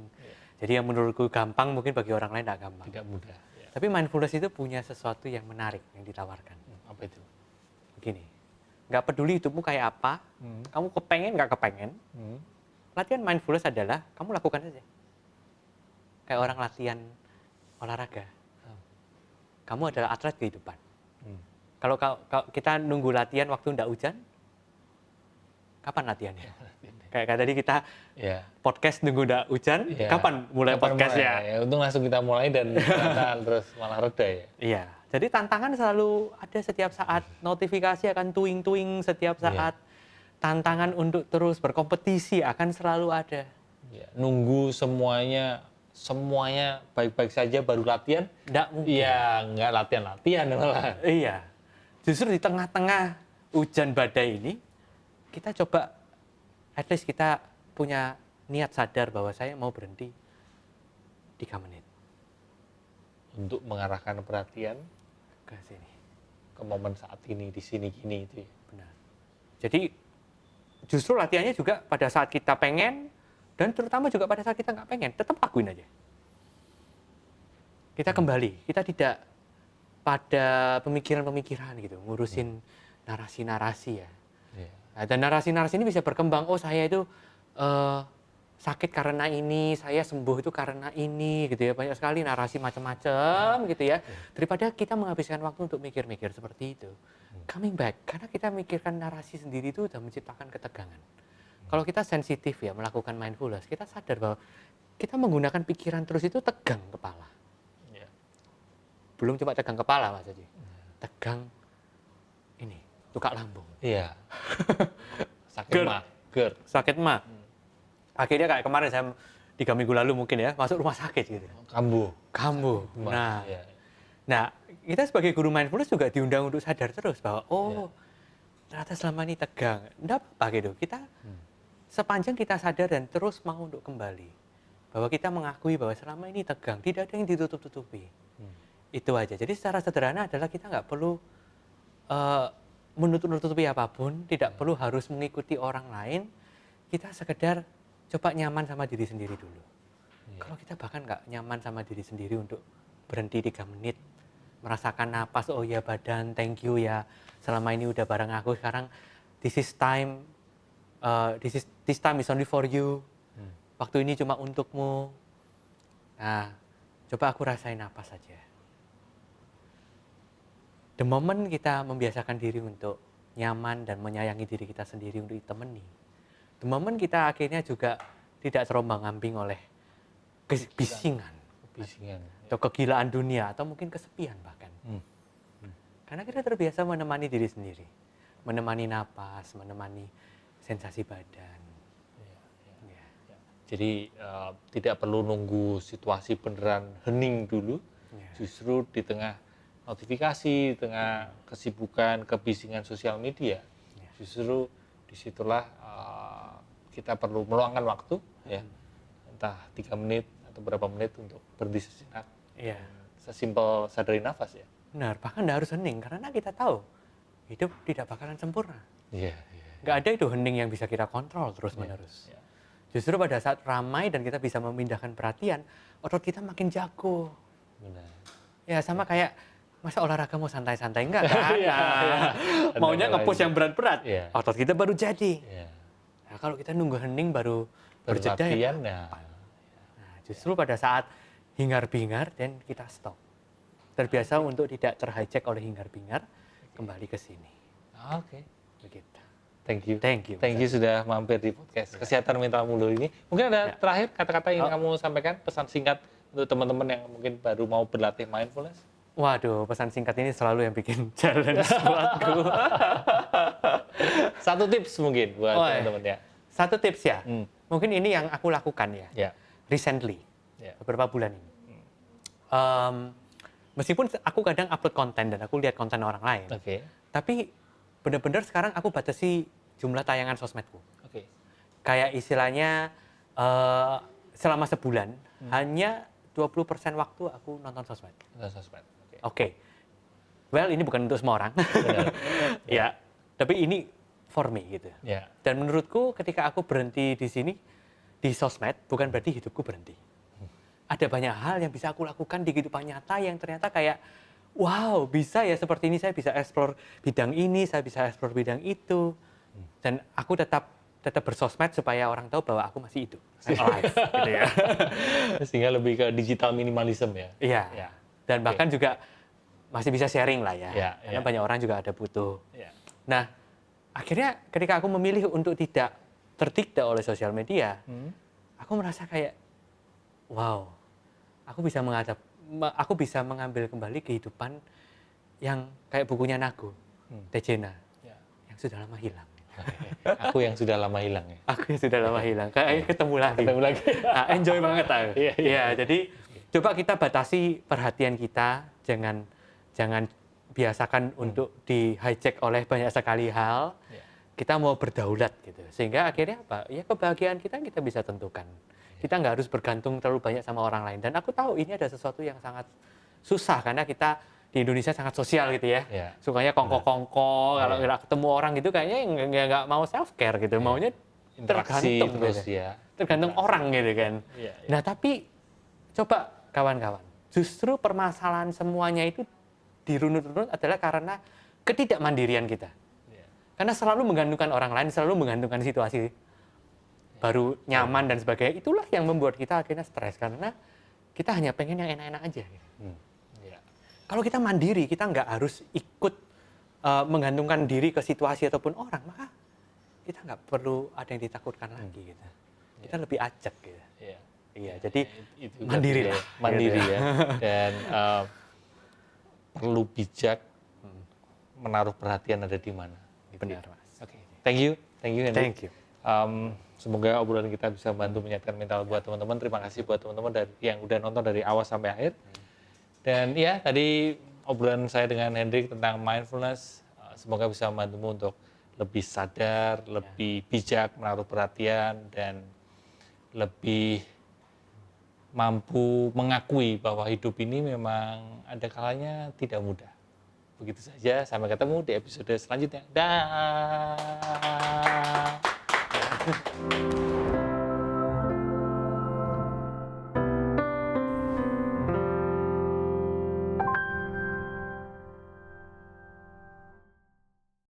[SPEAKER 1] Jadi yang menurutku gampang mungkin bagi orang lain tidak gampang.
[SPEAKER 2] Tidak mudah.
[SPEAKER 1] Tapi mindfulness itu punya sesuatu yang menarik yang ditawarkan.
[SPEAKER 2] Apa itu?
[SPEAKER 1] Begini, nggak peduli hidupmu kayak apa, kamu kepengen nggak kepengen, latihan mindfulness adalah kamu lakukan saja. Kayak orang latihan olahraga. Kamu adalah atlet kehidupan. Kalau kita nunggu latihan waktu nggak hujan, kapan latihannya? Kayak tadi kita podcast nunggu nggak hujan, kapan mulai podcastnya?
[SPEAKER 2] Ya, untung langsung kita mulai dan terus malah reda ya.
[SPEAKER 1] Iya, jadi tantangan selalu ada setiap saat, notifikasi akan tuing-tuing setiap saat, tantangan untuk terus berkompetisi akan selalu ada.
[SPEAKER 2] Ya, nunggu semuanya semuanya baik-baik saja baru latihan?
[SPEAKER 1] Nggak mungkin.
[SPEAKER 2] Iya, nggak latihan-latihan malah.
[SPEAKER 1] Iya. Justru di tengah-tengah hujan badai ini, kita coba, at least kita punya niat sadar bahwa saya mau berhenti 3 menit
[SPEAKER 2] Untuk mengarahkan perhatian
[SPEAKER 1] ke sini.
[SPEAKER 2] ke momen saat ini, di sini, gini itu ya.
[SPEAKER 1] Benar. Jadi justru latihannya juga pada saat kita pengen, dan terutama juga pada saat kita nggak pengen, tetap lakuin aja. Kita kembali, kita tidak pada pemikiran-pemikiran gitu, ngurusin narasi-narasi ya.
[SPEAKER 2] Iya.
[SPEAKER 1] Nah, dan narasi-narasi ini bisa berkembang, oh saya itu sakit karena ini, saya sembuh itu karena ini gitu ya. Banyak sekali narasi macam-macam gitu ya. Daripada kita menghabiskan waktu untuk mikir-mikir seperti itu. Coming back, karena kita mikirkan narasi sendiri itu udah menciptakan ketegangan. Kalau kita sensitif ya melakukan mindfulness, kita sadar bahwa kita menggunakan pikiran terus itu tegang kepala.
[SPEAKER 2] Iya.
[SPEAKER 1] Belum cuma tegang kepala Mas Haji. Tegang ini, tukak lambung.
[SPEAKER 2] Iya. Sakit
[SPEAKER 1] Ger.
[SPEAKER 2] mah, ger.
[SPEAKER 1] Sakit mah. Akhirnya kayak kemarin saya 3 minggu lalu mungkin ya, masuk rumah sakit gitu. Kambuh. Nah,
[SPEAKER 2] Iya.
[SPEAKER 1] nah, kita sebagai guru mindfulness juga diundang untuk sadar terus bahwa ternyata selama ini tegang. Enggak apa gitu. Kita sepanjang kita sadar dan terus mau untuk kembali. Bahwa kita mengakui bahwa selama ini tegang, tidak ada yang ditutup-tutupi. Itu aja. Jadi secara sederhana adalah kita nggak perlu menutup-nutupi apapun, tidak perlu harus mengikuti orang lain. Kita sekedar coba nyaman sama diri sendiri dulu. Kalau kita bahkan nggak nyaman sama diri sendiri untuk berhenti 3 menit, merasakan napas, oh ya badan, thank you ya, selama ini udah bareng aku, sekarang this time is only for you, waktu ini cuma untukmu. Nah, coba aku rasain napas saja. The moment kita membiasakan diri untuk nyaman dan menyayangi diri kita sendiri untuk ditemani, the moment kita akhirnya juga tidak terombang-ambing oleh kebisingan atau kegilaan dunia atau mungkin kesepian bahkan. Karena kita terbiasa menemani diri sendiri, menemani napas, menemani sensasi badan. Ya.
[SPEAKER 2] Jadi tidak perlu nunggu situasi beneran hening dulu.
[SPEAKER 1] Ya.
[SPEAKER 2] Justru di tengah notifikasi, di tengah kesibukan, kebisingan sosial media, justru disitulah kita perlu meluangkan waktu, ya, entah 3 menit atau berapa menit untuk berhenti sejenak.
[SPEAKER 1] Iya.
[SPEAKER 2] Sesimpel sadarin nafas ya.
[SPEAKER 1] Benar, bahkan tidak harus hening karena kita tahu hidup tidak bakalan sempurna.
[SPEAKER 2] Iya.
[SPEAKER 1] Nggak ada itu hening yang bisa kita kontrol terus-menerus.
[SPEAKER 2] Iya.
[SPEAKER 1] Justru pada saat ramai dan kita bisa memindahkan perhatian, otot kita makin jago.
[SPEAKER 2] Benar.
[SPEAKER 1] Ya sama kayak, masa olahraga mau santai-santai? Enggak kan?
[SPEAKER 2] Iya.
[SPEAKER 1] Maunya nge-push yang berat-berat,
[SPEAKER 2] Iya.
[SPEAKER 1] otot kita baru jadi.
[SPEAKER 2] Iya.
[SPEAKER 1] Nah, kalau kita nunggu hening baru berjeda ya.
[SPEAKER 2] Berlatihan, nah.
[SPEAKER 1] Nah, justru pada saat hingar-bingar dan kita stop. Terbiasa untuk tidak terhijack oleh hingar-bingar, kembali ke sini.
[SPEAKER 2] Oke.
[SPEAKER 1] Begitu.
[SPEAKER 2] Thank you.
[SPEAKER 1] Thank you.
[SPEAKER 2] Thank you sudah mampir di podcast Kesehatan Mental Mulut ini. Mungkin ada terakhir kata-kata yang kamu sampaikan, pesan singkat untuk teman-teman yang mungkin baru mau berlatih mindfulness?
[SPEAKER 1] Waduh, pesan singkat ini selalu yang bikin challenge buatku.
[SPEAKER 2] Satu tips mungkin buat teman-teman ya.
[SPEAKER 1] Satu tips ya. Mungkin ini yang aku lakukan ya.
[SPEAKER 2] Ya.
[SPEAKER 1] Recently.
[SPEAKER 2] Ya.
[SPEAKER 1] Beberapa bulan ini. Meskipun aku kadang upload konten dan aku lihat konten orang lain.
[SPEAKER 2] Oke.
[SPEAKER 1] Tapi benar-benar sekarang aku batasi jumlah tayangan sosmedku.
[SPEAKER 2] Oke.
[SPEAKER 1] Kayak istilahnya selama sebulan hanya 20% waktu aku nonton sosmed.
[SPEAKER 2] Sosmed.
[SPEAKER 1] Oke. Well, ini bukan untuk semua orang. Ya, tapi ini for me gitu.
[SPEAKER 2] Ya.
[SPEAKER 1] Dan menurutku ketika aku berhenti di sini di sosmed bukan berarti hidupku berhenti. Ada banyak hal yang bisa aku lakukan di kehidupan nyata yang ternyata kayak wow, bisa ya seperti ini, saya bisa explore bidang ini, saya bisa explore bidang itu. Dan aku tetap bersosmed supaya orang tahu bahwa aku masih hidup. Alive, gitu ya.
[SPEAKER 2] Sehingga lebih ke digital minimalism ya.
[SPEAKER 1] Iya.
[SPEAKER 2] Ya.
[SPEAKER 1] Dan bahkan juga masih bisa sharing lah ya.
[SPEAKER 2] Ya,
[SPEAKER 1] Karena
[SPEAKER 2] ya.
[SPEAKER 1] banyak orang juga ada butuh.
[SPEAKER 2] Ya.
[SPEAKER 1] Nah, akhirnya ketika aku memilih untuk tidak terdikte oleh sosial media, aku merasa kayak wow, aku bisa mengambil kembali kehidupan yang kayak bukunya Nago, Tejena, yang sudah lama hilang.
[SPEAKER 2] Aku yang sudah lama hilang ya.
[SPEAKER 1] Aku yang sudah lama hilang, kayaknya ketemu lagi.
[SPEAKER 2] Ketemu lagi.
[SPEAKER 1] Nah, enjoy banget aku.
[SPEAKER 2] Iya, iya.
[SPEAKER 1] Iya, jadi coba kita batasi perhatian kita, jangan biasakan untuk di hijack oleh banyak sekali hal.
[SPEAKER 2] Iya.
[SPEAKER 1] Kita mau berdaulat gitu, sehingga akhirnya apa? Ya kebahagiaan kita bisa tentukan. Kita nggak harus bergantung terlalu banyak sama orang lain. Dan aku tahu ini ada sesuatu yang sangat susah karena kita di Indonesia sangat sosial gitu ya.
[SPEAKER 2] Iya.
[SPEAKER 1] Sukanya kongko-kongko, kalau
[SPEAKER 2] Iya.
[SPEAKER 1] ketemu orang gitu kayaknya nggak mau self care gitu, maunya
[SPEAKER 2] Interaksi
[SPEAKER 1] tergantung
[SPEAKER 2] terus
[SPEAKER 1] gitu.
[SPEAKER 2] ya.
[SPEAKER 1] Tergantung orang gitu kan.
[SPEAKER 2] Iya, iya.
[SPEAKER 1] Nah tapi coba kawan-kawan, justru permasalahan semuanya itu dirunut-runut adalah karena ketidakmandirian kita.
[SPEAKER 2] Iya.
[SPEAKER 1] Karena selalu menggantungkan orang lain, selalu menggantungkan situasi baru nyaman dan sebagainya. Itulah yang membuat kita akhirnya stres karena kita hanya pengen yang enak-enak aja.
[SPEAKER 2] Iya.
[SPEAKER 1] Kalau kita mandiri, kita nggak harus ikut menggantungkan diri ke situasi ataupun orang, maka kita nggak perlu ada yang ditakutkan lagi gitu. Kita lebih ajak gitu.
[SPEAKER 2] Iya.
[SPEAKER 1] Iya, jadi
[SPEAKER 2] Itu
[SPEAKER 1] mandiri
[SPEAKER 2] berarti
[SPEAKER 1] lah.
[SPEAKER 2] ya, mandiri
[SPEAKER 1] gitu
[SPEAKER 2] ya. Dan perlu bijak menaruh perhatian ada di mana. Gitu
[SPEAKER 1] Benar,
[SPEAKER 2] ya.
[SPEAKER 1] Mas.
[SPEAKER 2] Oke. Thank you Henry.
[SPEAKER 1] Thank you.
[SPEAKER 2] Semoga obrolan kita bisa membantu menyehatkan mental buat teman-teman. Terima kasih buat teman-teman yang udah nonton dari awal sampai akhir. Dan ya, tadi obrolan saya dengan Hendrik tentang mindfulness, semoga bisa membantumu untuk lebih sadar, lebih bijak menaruh perhatian, dan lebih mampu mengakui bahwa hidup ini memang ada kalanya tidak mudah. Begitu saja, sampai ketemu di episode selanjutnya. Dah.